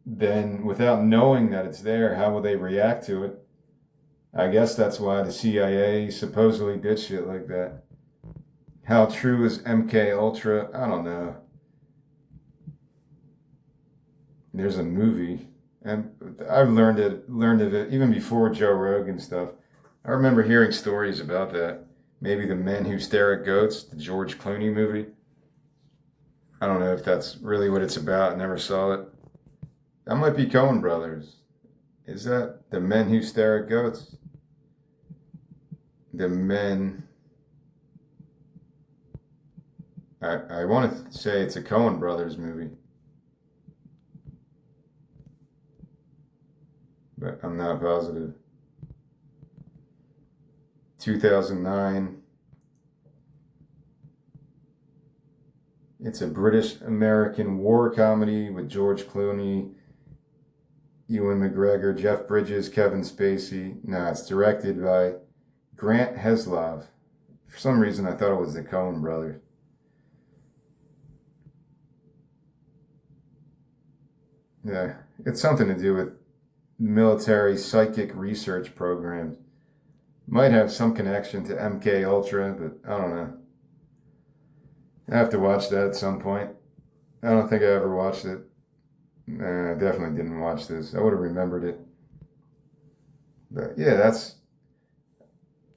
then without knowing that it's there, how will they react to it? I guess that's why the CIA supposedly did shit like that. How true is MK Ultra? I don't know. There's a movie, and I've learned of it even before Joe Rogan stuff. I remember hearing stories about that. Maybe The Men Who Stare at Goats, the George Clooney movie. I don't know if that's really what it's about. I never saw it. That might be Coen Brothers. Is that The Men Who Stare at Goats? The Men. I want to say it's a Coen Brothers movie, but I'm not positive. 2009. It's a British-American war comedy with George Clooney, Ewan McGregor, Jeff Bridges, Kevin Spacey. No, it's directed by Grant Heslov. For some reason, I thought it was the Coen Brothers. Yeah, it's something to do with military psychic research programs. Might have some connection to MK Ultra, but I don't know. I have to watch that at some point. I don't think I ever watched it. I definitely didn't watch this. I would have remembered it. But yeah,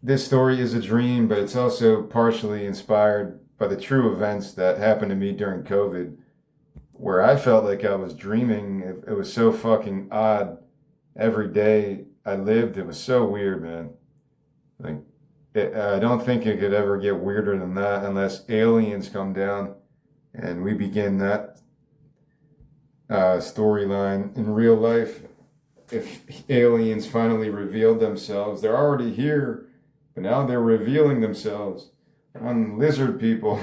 this story is a dream, but it's also partially inspired by the true events that happened to me during COVID, where I felt like I was dreaming. It was so fucking odd. Every day I lived, it was so weird, man. Like, I don't think it could ever get weirder than that unless aliens come down and we begin that storyline in real life. If aliens finally revealed themselves, they're already here, but now they're revealing themselves on lizard people.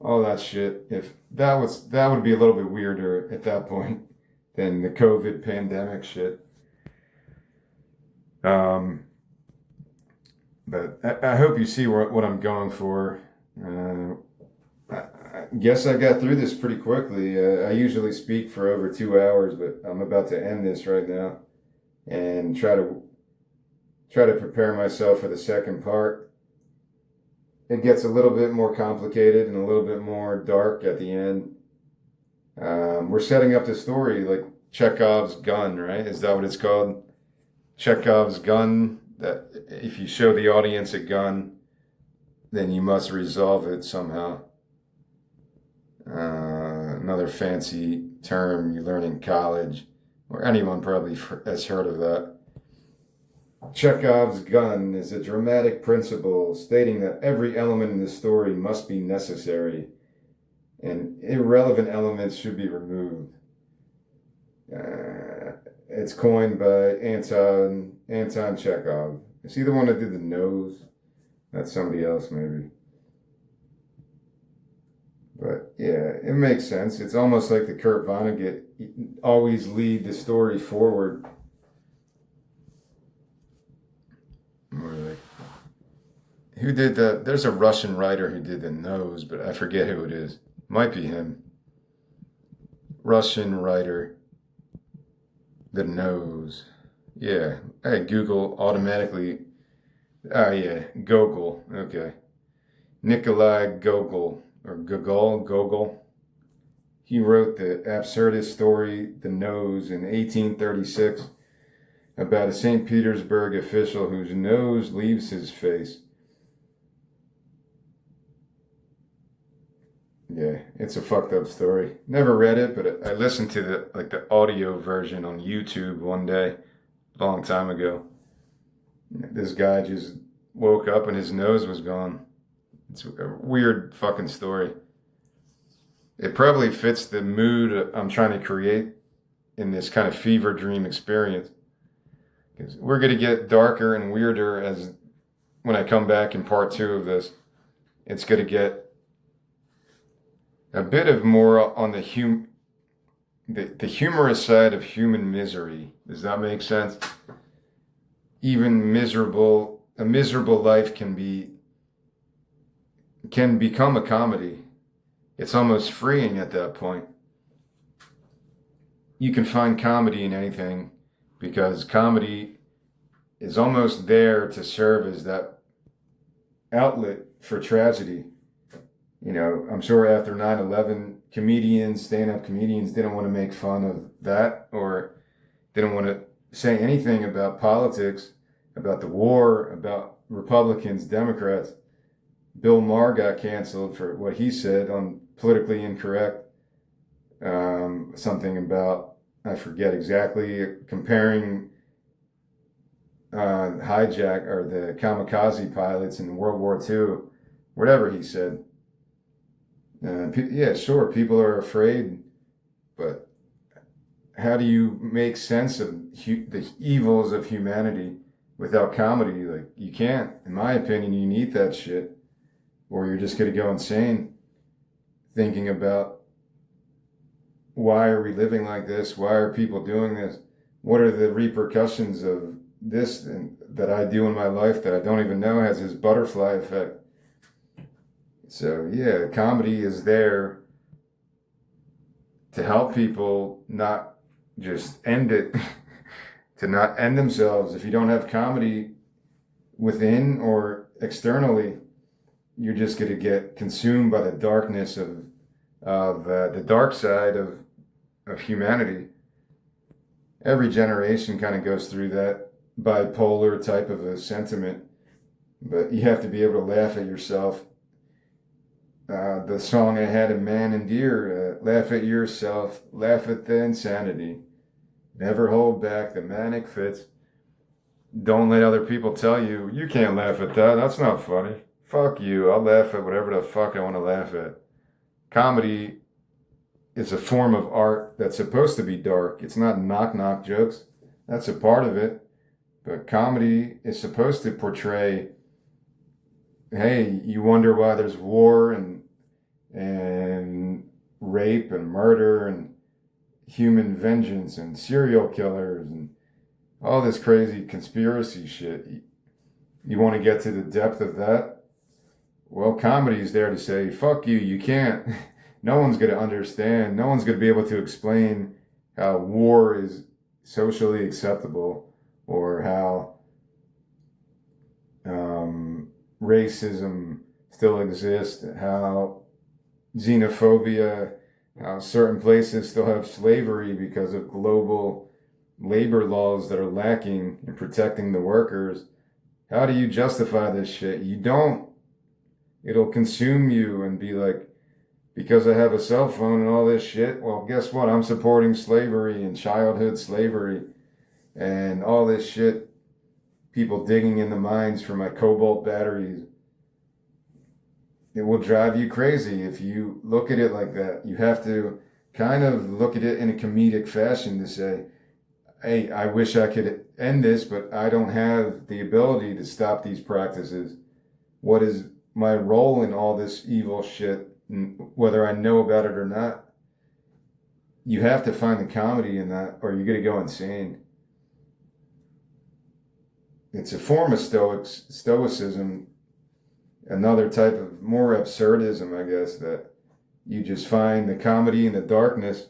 All that shit. If that would be a little bit weirder at that point than the COVID pandemic shit. But I hope you see what I'm going for. I guess I got through this pretty quickly. I usually speak for over 2 hours, but I'm about to end this right now and try to prepare myself for the second part. It gets a little bit more complicated and a little bit more dark at the end. We're setting up the story like Chekhov's gun, right? Is that what it's called? Chekhov's gun. That if you show the audience a gun, then you must resolve it somehow. Another fancy term you learn in college, or anyone probably has heard of that. Chekhov's gun is a dramatic principle stating that every element in the story must be necessary and irrelevant elements should be removed. It's coined by Anton Chekhov. Is he the one that did the nose? That's somebody else, maybe. But yeah, it makes sense. It's almost like the Kurt Vonnegut always lead the story forward. Who did that? There's a Russian writer who did the nose, but I forget who it is. Might be him. Russian writer. The nose. Yeah. Hey, Google automatically. Yeah. Gogol. Okay. Nikolai Gogol. Or Gogol. He wrote the absurdist story, The Nose, in 1836 about a St. Petersburg official whose nose leaves his face. Yeah, it's a fucked up story. Never read it, but I listened to the audio version on YouTube one day, a long time ago. This guy just woke up and his nose was gone. It's a weird fucking story. It probably fits the mood I'm trying to create in this kind of fever dream experience. Because we're going to get darker and weirder as when I come back in part 2 of this. It's going to get a bit of more on the humorous side of human misery. Does that make sense? Even a miserable life can become a comedy. It's almost freeing at that point. You can find comedy in anything because comedy is almost there to serve as that outlet for tragedy. You know, I'm sure after 9/11, stand-up comedians didn't want to make fun of that or didn't want to say anything about politics, about the war, about Republicans, Democrats. Bill Maher got canceled for what he said on politically incorrect, something about, I forget exactly, comparing hijack or the kamikaze pilots in World War II, whatever he said. Yeah, sure, people are afraid, but how do you make sense of the evils of humanity without comedy? Like, you can't. In my opinion, you need that shit, or you're just going to go insane thinking about why are we living like this? Why are people doing this? What are the repercussions of this that I do in my life that I don't even know has this butterfly effect? So yeah, comedy is there to help people not just end it, to not end themselves. If you don't have comedy within or externally, you're just going to get consumed by the darkness of the dark side of humanity. Every generation kind of goes through that bipolar type of a sentiment, but you have to be able to laugh at yourself. The song I had in Man and Deer, laugh at yourself, laugh at the insanity, never hold back the manic fits. Don't let other people tell you, you can't laugh at that, that's not funny. Fuck you, I'll laugh at whatever the fuck I want to laugh at. Comedy is a form of art that's supposed to be dark. It's not knock-knock jokes. That's a part of it. But comedy is supposed to portray, hey, you wonder why there's war and rape and murder and human vengeance and serial killers and all this crazy conspiracy shit. You want to get to the depth of that? Well, comedy is there to say, fuck you, you can't. No one's going to understand. No one's going to be able to explain how war is socially acceptable or how racism still exists, how xenophobia, how certain places still have slavery because of global labor laws that are lacking in protecting the workers. How do you justify this shit? You don't. It'll consume you and be like, because I have a cell phone and all this shit, well, guess what? I'm supporting slavery and childhood slavery and all this shit. People digging in the mines for my cobalt batteries. It will drive you crazy if you look at it like that. You have to kind of look at it in a comedic fashion to say, hey, I wish I could end this, but I don't have the ability to stop these practices. What is my role in all this evil shit, whether I know about it or not? You have to find the comedy in that, or you're going to go insane. It's a form of stoicism, another type of more absurdism, I guess, that you just find the comedy in the darkness.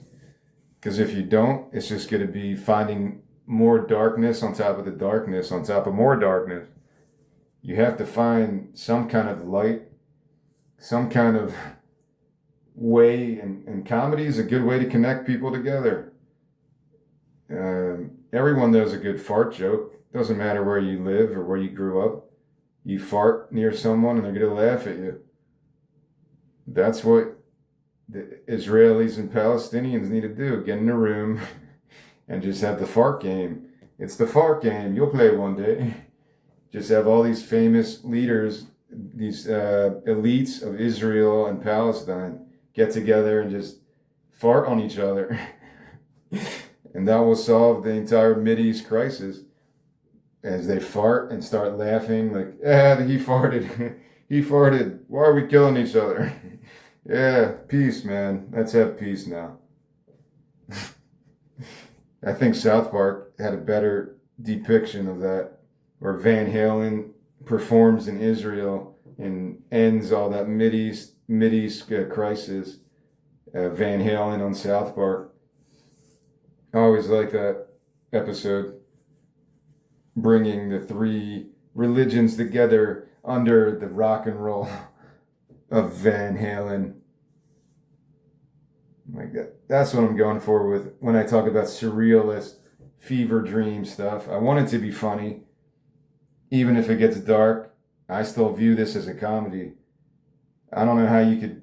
Because if you don't, it's just going to be finding more darkness on top of the darkness on top of more darkness. You have to find some kind of light, some kind of way, and comedy is a good way to connect people together. Everyone knows a good fart joke. Doesn't matter where you live or where you grew up. You fart near someone and they're going to laugh at you. That's what the Israelis and Palestinians need to do. Get in a room and just have the fart game. It's the fart game. You'll play one day. Just have all these famous leaders, these elites of Israel and Palestine get together and just fart on each other. And that will solve the entire Mideast crisis. As they fart and start laughing, like, he farted. He farted. Why are we killing each other? Yeah, peace, man. Let's have peace now. I think South Park had a better depiction of that, where Van Halen performs in Israel and ends all that Mideast crisis. Van Halen on South Park. I always like that episode, bringing the three religions together under the rock and roll of Van Halen. My God, that's what I'm going for with when I talk about surrealist fever dream stuff. I want it to be funny. Even if it gets dark, I still view this as a comedy. I don't know how you could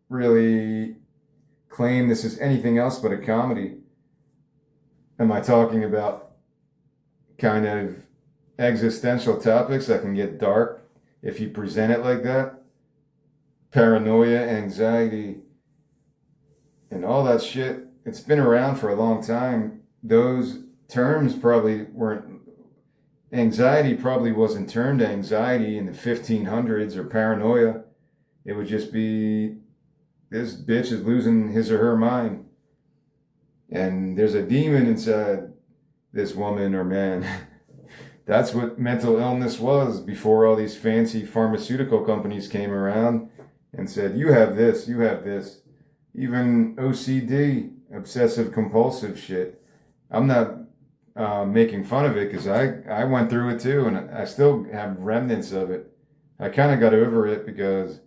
really claim this is anything else but a comedy. Am I talking about kind of existential topics that can get dark if you present it like that? Paranoia, anxiety, and all that shit. It's been around for a long time. Those terms probably weren't, anxiety probably wasn't termed anxiety in the 1500s or paranoia. It would just be, this bitch is losing his or her mind. And there's a demon inside this woman or man. That's what mental illness was before all these fancy pharmaceutical companies came around and said, you have this, you have this. Even OCD, obsessive compulsive shit. I'm not making fun of it because I went through it too, and I still have remnants of it. I kind of got over it because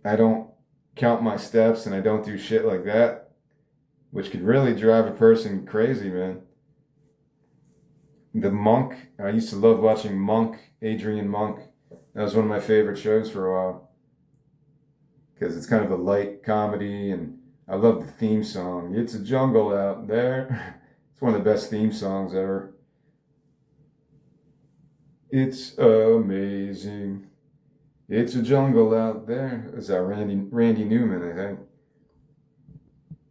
I don't count my steps and I don't do shit like that, which could really drive a person crazy, man. The Monk, I used to love watching Monk, Adrian Monk. That was one of my favorite shows for a while because it's kind of a light comedy, and I love the theme song. It's a jungle out there. It's one of the best theme songs ever. It's amazing. It's a jungle out there. It's Randy Newman, I think.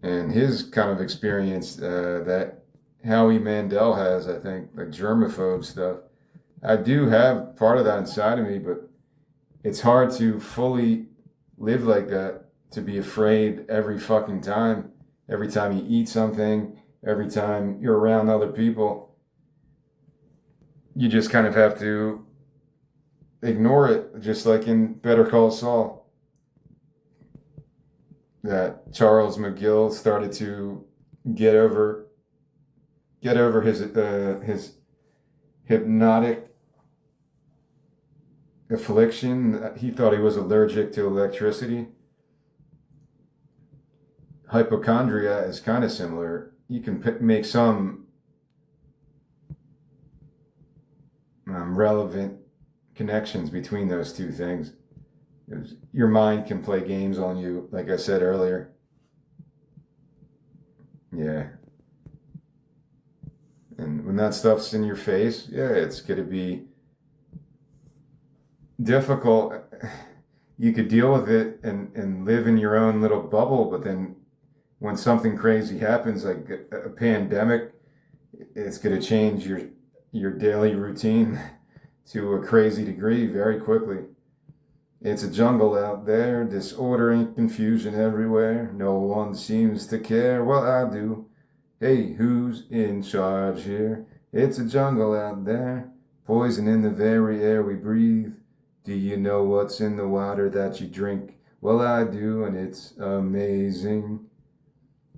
And his kind of experience that Howie Mandel has, I think, like germaphobe stuff. I do have part of that inside of me, but it's hard to fully live like that, to be afraid every fucking time. Every time you eat something, every time you're around other people, you just kind of have to ignore it, just like in Better Call Saul. That Charles McGill started to get over his hypnotic affliction. He thought he was allergic to electricity. Hypochondria is kind of similar. You can make some relevant connections between those two things. Your mind can play games on you, like I said earlier. Yeah. And when that stuff's in your face, yeah, it's going to be difficult. You could deal with it and live in your own little bubble, but then when something crazy happens, like a pandemic, it's going to change your daily routine to a crazy degree very quickly. It's a jungle out there, disorder and confusion everywhere. No one seems to care. Well, I do. Hey, who's in charge here? It's a jungle out there, poison in the very air we breathe. Do you know what's in the water that you drink? Well, I do, and it's amazing.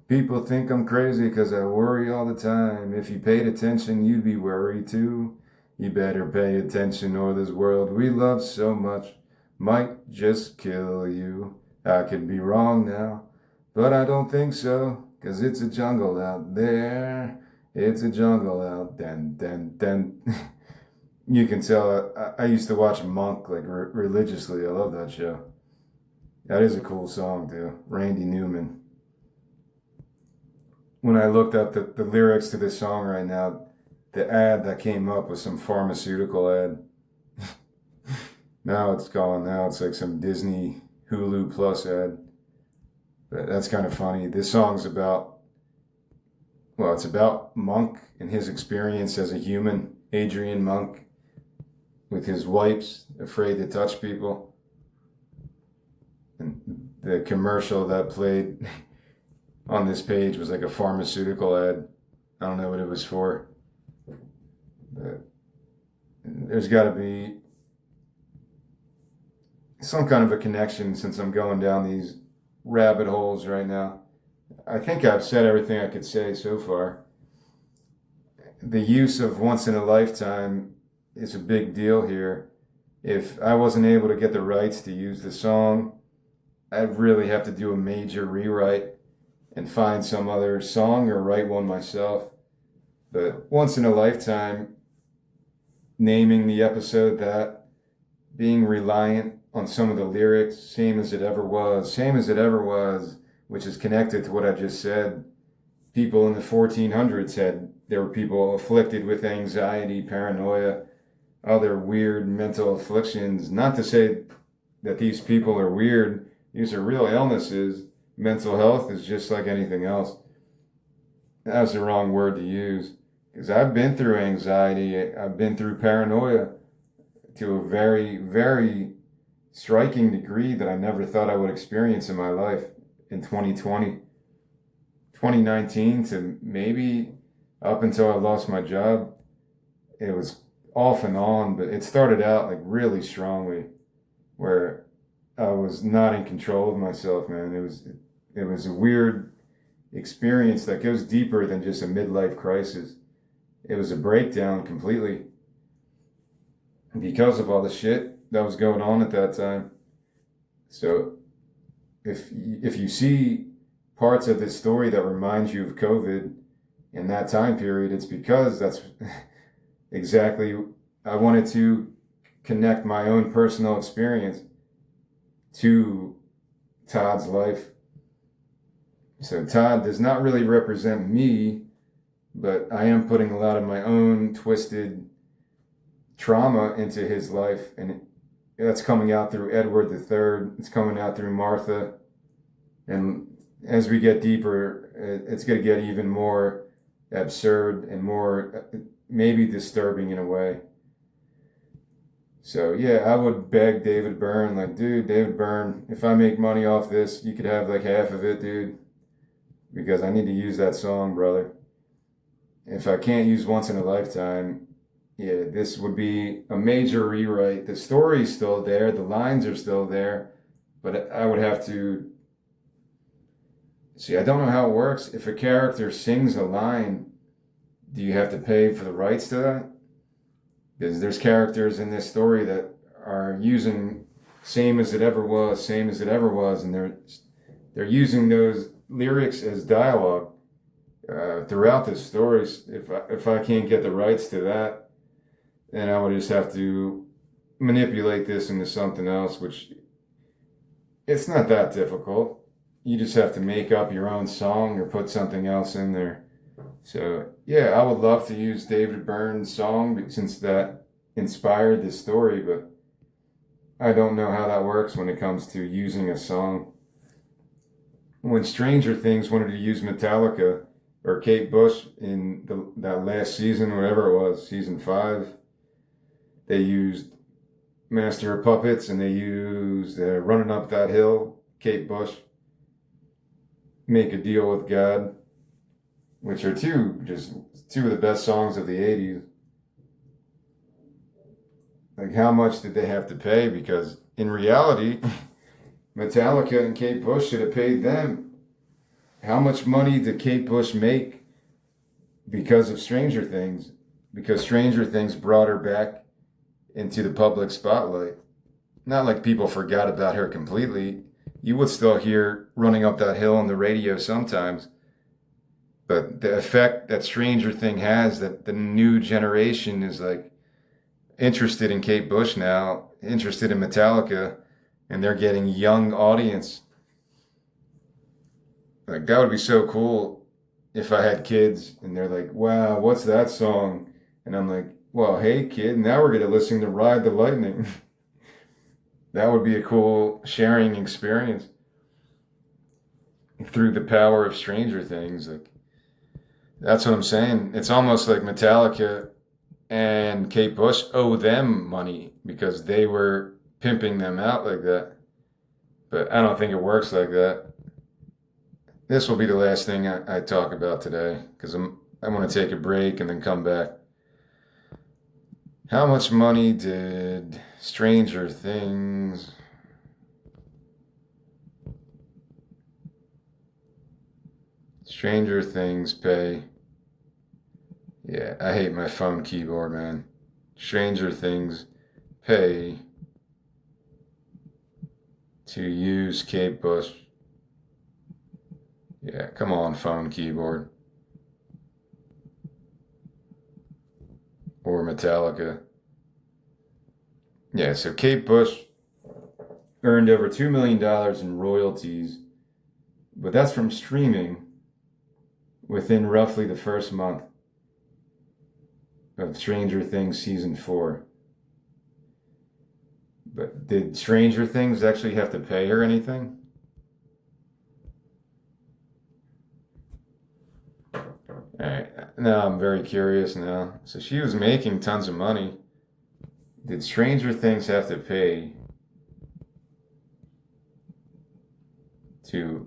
People think I'm crazy 'cause I worry all the time. If you paid attention, you'd be worried too. You better pay attention or this world we love so much might just kill you. I could be wrong now, but I don't think so, 'cause it's a jungle out there. It's a jungle out then. You can tell I used to watch Monk like religiously. I love that show. That is a cool song too. Randy Newman. When I looked up the lyrics to this song right now, the ad that came up was some pharmaceutical ad. Now it's gone. Now it's like some Disney Hulu Plus ad. But that's kind of funny. This song's about, well, it's about Monk and his experience as a human, Adrian Monk, with his wipes, afraid to touch people. And the commercial that played on this page was like a pharmaceutical ad. I don't know what it was for. But there's got to be some kind of a connection since I'm going down these rabbit holes right now. I think I've said everything I could say so far. The use of once in a lifetime is a big deal here. If I wasn't able to get the rights to use the song, I'd really have to do a major rewrite and find some other song or write one myself. But once in a lifetime, naming the episode that, being reliant on some of the lyrics, same as it ever was, which is connected to what I just said. People in the 1400s there were people afflicted with anxiety, paranoia, other weird mental afflictions. Not to say that these people are weird, these are real illnesses. Mental health is just like anything else. That was the wrong word to use, because I've been through anxiety, I've been through paranoia to a very, very striking degree that I never thought I would experience in my life in 2020. 2019 to maybe up until I lost my job, it was off and on, but it started out like really strongly where I was not in control of myself, man. It was a weird experience that goes deeper than just a midlife crisis. It was a breakdown completely because of all the shit that was going on at that time. So if you see parts of this story that reminds you of COVID in that time period, it's because that's exactly, I wanted to connect my own personal experience to Todd's life. So Todd does not really represent me, but I am putting a lot of my own twisted trauma into his life, and that's coming out through Edward III. It's coming out through Martha, and as we get deeper, it's going to get even more absurd and more maybe disturbing in a way. So yeah, I would beg David Byrne, like, dude, David Byrne, if I make money off this, you could have like half of it, dude, because I need to use that song, brother. If I can't use Once in a Lifetime, yeah, this would be a major rewrite. The story's still there, the lines are still there, but I would have to see, I don't know how it works. If a character sings a line, do you have to pay for the rights to that? Because there's characters in this story that are using same as it ever was, and they're using those lyrics as dialogue throughout this story. If I can't get the rights to that, then I would just have to manipulate this into something else, which It's not that difficult. You just have to make up your own song or put something else in there. So, yeah, I would love to use David Byrne's song since that inspired this story, but I don't know how that works when it comes to using a song. When Stranger Things wanted to use Metallica or Kate Bush in that last season, whatever it was, season 5, they used Master of Puppets and they used Running Up That Hill, Kate Bush, Make a Deal with God, which are two of the best songs of the 80s. Like, how much did they have to pay? Because in reality, Metallica and Kate Bush should have paid them. How much money did Kate Bush make because of Stranger Things? Because Stranger Things brought her back into the public spotlight. Not like people forgot about her completely. You would still hear Running Up That Hill on the radio sometimes. But the effect that Stranger Thing has, that the new generation is like interested in Kate Bush now, interested in Metallica, and they're getting young audience. Like, that would be so cool if I had kids and they're like, wow, what's that song? And I'm like, well, hey kid, now we're going to listen to Ride the Lightning. That would be a cool sharing experience through the power of Stranger Things. Like, that's what I'm saying. It's almost like Metallica and Kate Bush owe them money because they were pimping them out like that. But I don't think it works like that. This will be the last thing I talk about today because I want to take a break and then come back. How much money did Stranger Things pay? Yeah, I hate my phone keyboard, man. Stranger Things pay to use Kate Bush. Yeah, come on, phone keyboard. Or Metallica. Yeah, so Kate Bush earned over $2 million in royalties, but that's from streaming within roughly the first month of Stranger Things season 4. But did Stranger Things actually have to pay her anything? Alright, now I'm very curious now. So she was making tons of money. Did Stranger Things have to pay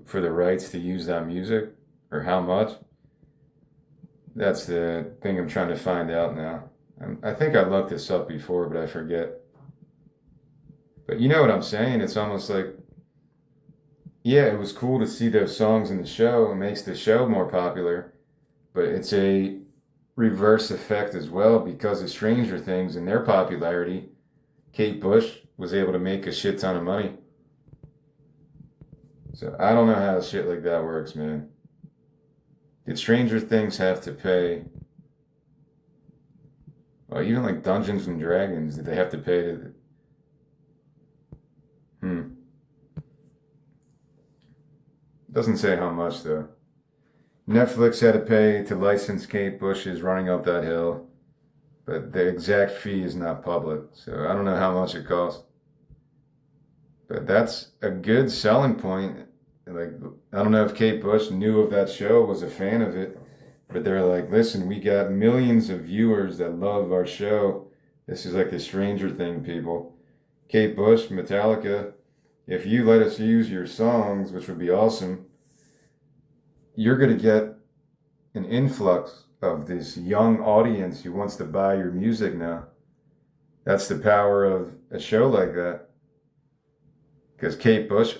for the rights to use that music? Or how much? That's the thing I'm trying to find out now. I think I looked this up before, but I forget. But you know what I'm saying? It's almost like, yeah, it was cool to see those songs in the show. It makes the show more popular. But it's a reverse effect as well because of Stranger Things and their popularity. Kate Bush was able to make a shit ton of money. So I don't know how shit like that works, man. Did Stranger Things have to pay? Well, even like Dungeons and Dragons, did they have to pay to? Doesn't say how much though. Netflix had to pay to license Kate Bush's Running Up That Hill, but the exact fee is not public, so I don't know how much it costs. But that's a good selling point. Like, I don't know if Kate Bush knew of that show, was a fan of it, but they're like, listen, we got millions of viewers that love our show. This is like the Stranger Thing people. Kate Bush, Metallica, if you let us use your songs, which would be awesome, you're going to get an influx of this young audience who wants to buy your music now. That's the power of a show like that. Because Kate Bush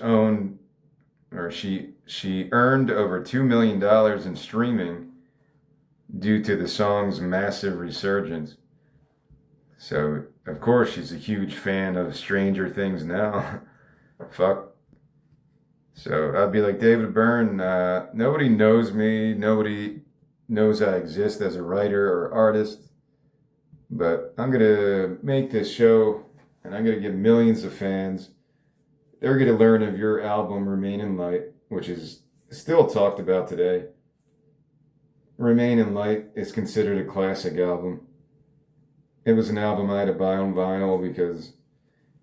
she earned over $2 million in streaming due to the song's massive resurgence. So, of course, she's a huge fan of Stranger Things now. Fuck. So I'd be like, David Byrne, nobody knows me. Nobody knows I exist as a writer or artist. But I'm going to make this show and I'm going to get millions of fans they're going to learn of your album Remain in Light, which is still talked about today. Remain in Light is considered a classic album. It was an album I had to buy on vinyl because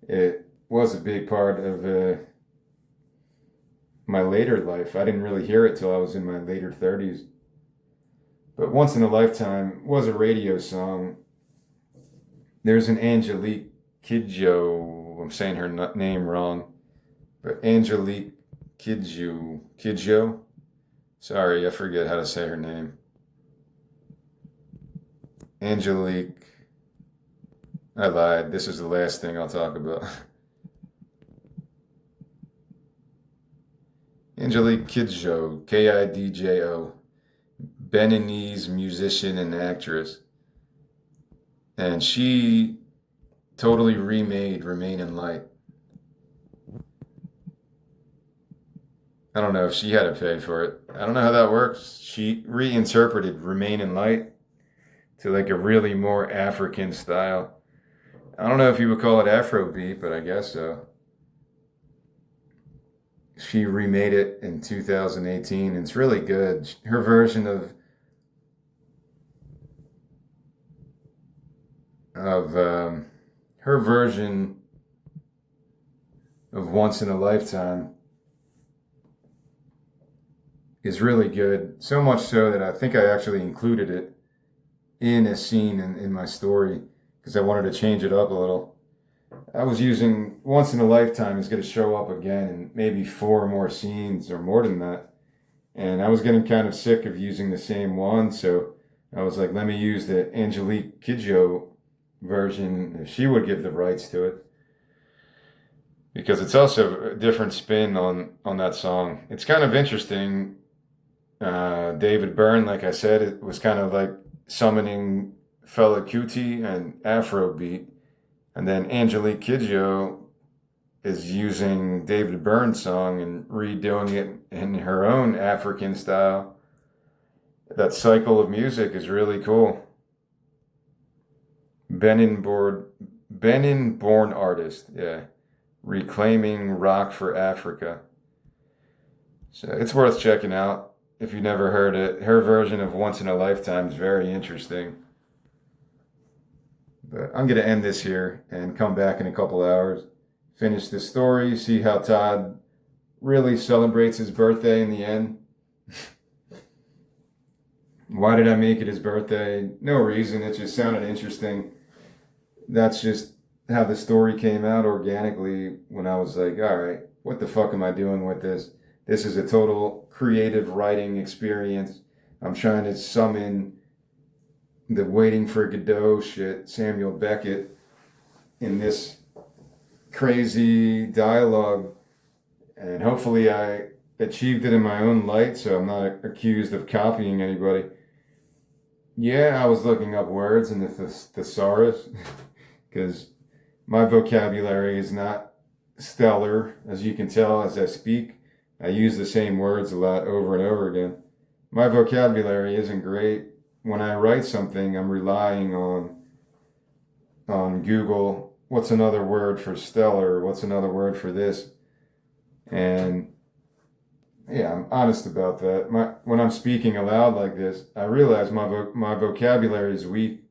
it was a big part of my later life. I didn't really hear it till I was in my later 30s. But Once in a Lifetime was a radio song. There's an Angelique Kidjo, I'm saying her name wrong, but Angelique Kidjo, sorry, I forget how to say her name. Angelique, I lied, this is the last thing I'll talk about. Angelique Kidjo, Kidjo, Beninese musician and actress. And she totally remade Remain in Light. I don't know if she had to pay for it. I don't know how that works. She reinterpreted Remain in Light to like a really more African style. I don't know if you would call it Afrobeat, but I guess so. She remade it in 2018, and it's really good. Her version of her version of Once in a Lifetime is really good. So much so that I think I actually included it in a scene in my story because I wanted to change it up a little. I was using Once in a Lifetime is going to show up again in maybe 4 more scenes or more than that. And I was getting kind of sick of using the same one. So I was like, let me use the Angelique Kidjo version if she would give the rights to it. Because it's also a different spin on that song. It's kind of interesting. David Byrne, like I said, it was kind of like summoning Fela Kuti and Afrobeat. And then Angelique Kidjo is using David Byrne's song and redoing it in her own African style. That cycle of music is really cool. Benin-born artist, yeah. Reclaiming Rock for Africa. So it's worth checking out if you've never heard it. Her version of Once in a Lifetime is very interesting. But I'm going to end this here and come back in a couple hours, finish the story, see how Todd really celebrates his birthday in the end. Why did I make it his birthday? No reason. It just sounded interesting. That's just how the story came out organically when I was like, all right, what the fuck am I doing with this? This is a total creative writing experience. I'm trying to summon the Waiting for Godot shit, Samuel Beckett, in this crazy dialogue. And hopefully I achieved it in my own light, so I'm not accused of copying anybody. Yeah, I was looking up words in the thesaurus, because my vocabulary is not stellar, as you can tell as I speak. I use the same words a lot over and over again. My vocabulary isn't great. When I write something, I'm relying on Google. What's another word for stellar? What's another word for this? And yeah, I'm honest about that. When I'm speaking aloud like this, I realize my vocabulary is weak.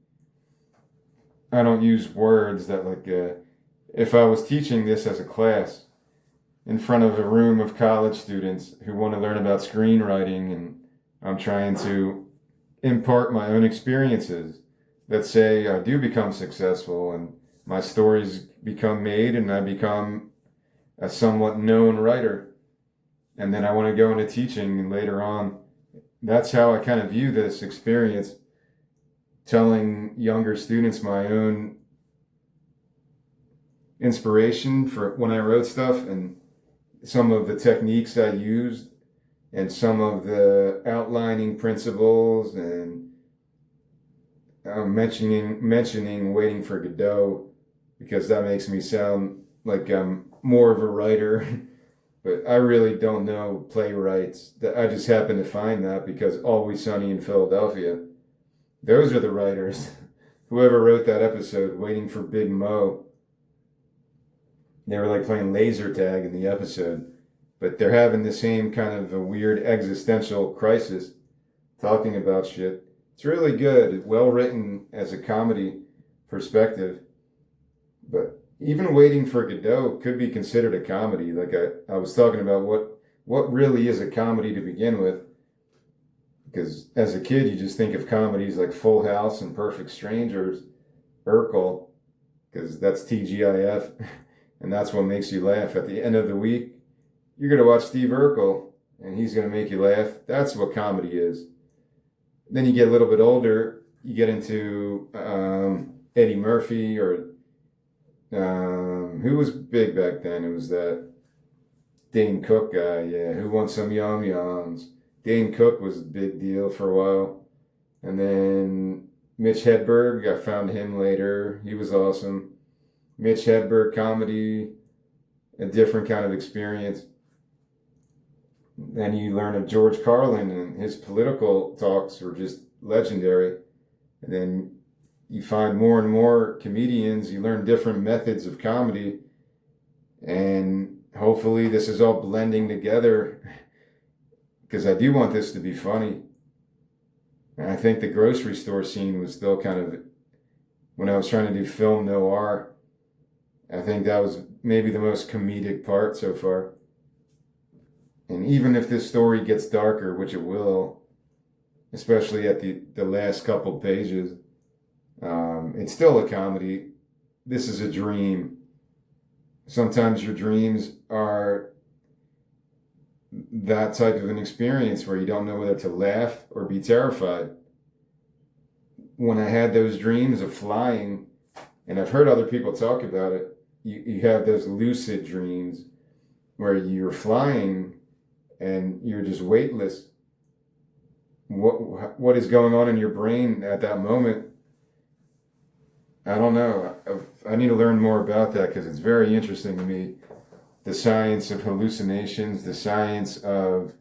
I don't use words that if I was teaching this as a class in front of a room of college students who want to learn about screenwriting, and I'm trying to impart my own experiences that say I do become successful and my stories become made and I become a somewhat known writer. And then I want to go into teaching, and later on, that's how I kind of view this experience, telling younger students my own inspiration for when I wrote stuff and some of the techniques I used and some of the outlining principles, and mentioning Waiting for Godot because that makes me sound like I'm more of a writer. But I really don't know playwrights. I just happen to find that because Always Sunny in Philadelphia, those are the writers. Whoever wrote that episode, Waiting for Big Mo, They were like playing laser tag in the episode, but they're having the same kind of a weird existential crisis, talking about shit. It's really good, well written as a comedy perspective. But even Waiting for Godot could be considered a comedy. Like I was talking about what really is a comedy to begin with. Because as a kid, you just think of comedies like Full House and Perfect Strangers, Urkel, because that's TGIF, and that's what makes you laugh. At the end of the week, you're going to watch Steve Urkel, and he's going to make you laugh. That's what comedy is. Then you get a little bit older, you get into Eddie Murphy, or who was big back then? It was that Dane Cook guy, yeah, Who Wants Some Yum Yums. Dane Cook was a big deal for a while. And then Mitch Hedberg, I found him later. He was awesome. Mitch Hedberg comedy, a different kind of experience. Then you learn of George Carlin, and his political talks were just legendary. And then you find more and more comedians. You learn different methods of comedy. And hopefully this is all blending together, because I do want this to be funny. And I think the grocery store scene was still kind of, when I was trying to do film noir, I think that was maybe the most comedic part so far. And even if this story gets darker, which it will, especially at the last couple pages, it's still a comedy. This is a dream. Sometimes your dreams are that type of an experience where you don't know whether to laugh or be terrified. When I had those dreams of flying, and I've heard other people talk about it, you have those lucid dreams where you're flying and you're just weightless. What is going on in your brain at that moment? I don't know. I need to learn more about that, because it's very interesting to me. The science of hallucinations, the science of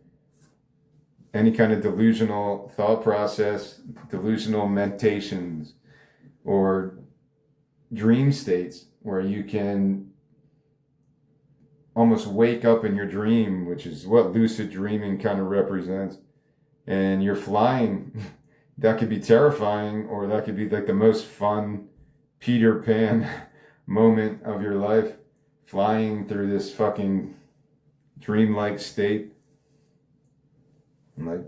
any kind of delusional thought process, delusional meditations, or dream states where you can almost wake up in your dream, which is what lucid dreaming kind of represents. And you're flying. That could be terrifying, or that could be like the most fun Peter Pan moment of your life. Flying through this fucking dreamlike state. I'm like,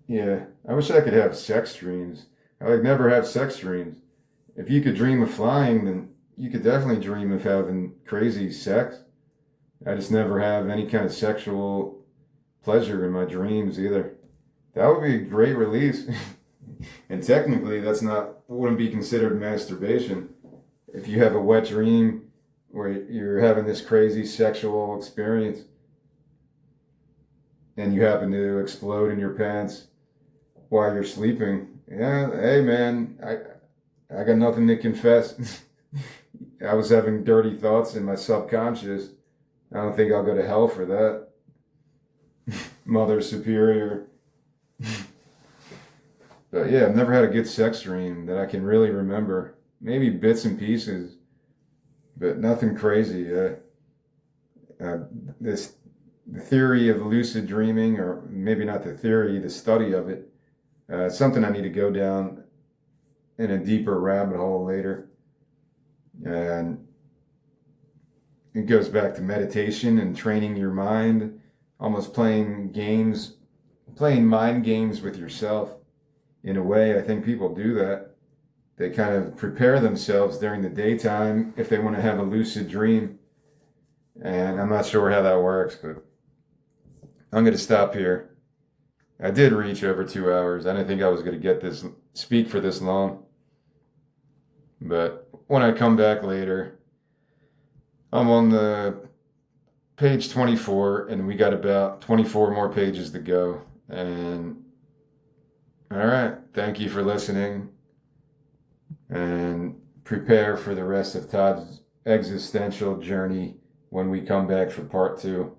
yeah, I wish I could have sex dreams. I like never have sex dreams. If you could dream of flying, then you could definitely dream of having crazy sex. I just never have any kind of sexual pleasure in my dreams either. That would be a great release. And technically, wouldn't be considered masturbation. If you have a wet dream where you're having this crazy sexual experience and you happen to explode in your pants while you're sleeping, yeah, hey man, I got nothing to confess. I was having dirty thoughts in my subconscious. I don't think I'll go to hell for that. Mother Superior. But yeah, I've never had a good sex dream that I can really remember. Maybe bits and pieces, but nothing crazy. The theory of lucid dreaming, or maybe not the theory, the study of it, something I need to go down in a deeper rabbit hole later. And it goes back to meditation and training your mind, almost playing mind games with yourself. In a way, I think people do that. They kind of prepare themselves during the daytime if they want to have a lucid dream. And I'm not sure how that works, but I'm going to stop here. I did reach over 2 hours. I didn't think I was going to speak for this long. But when I come back later, I'm on the page 24, and we got about 24 more pages to go. And all right, thank you for listening, and prepare for the rest of Todd's existential journey when we come back for part 2.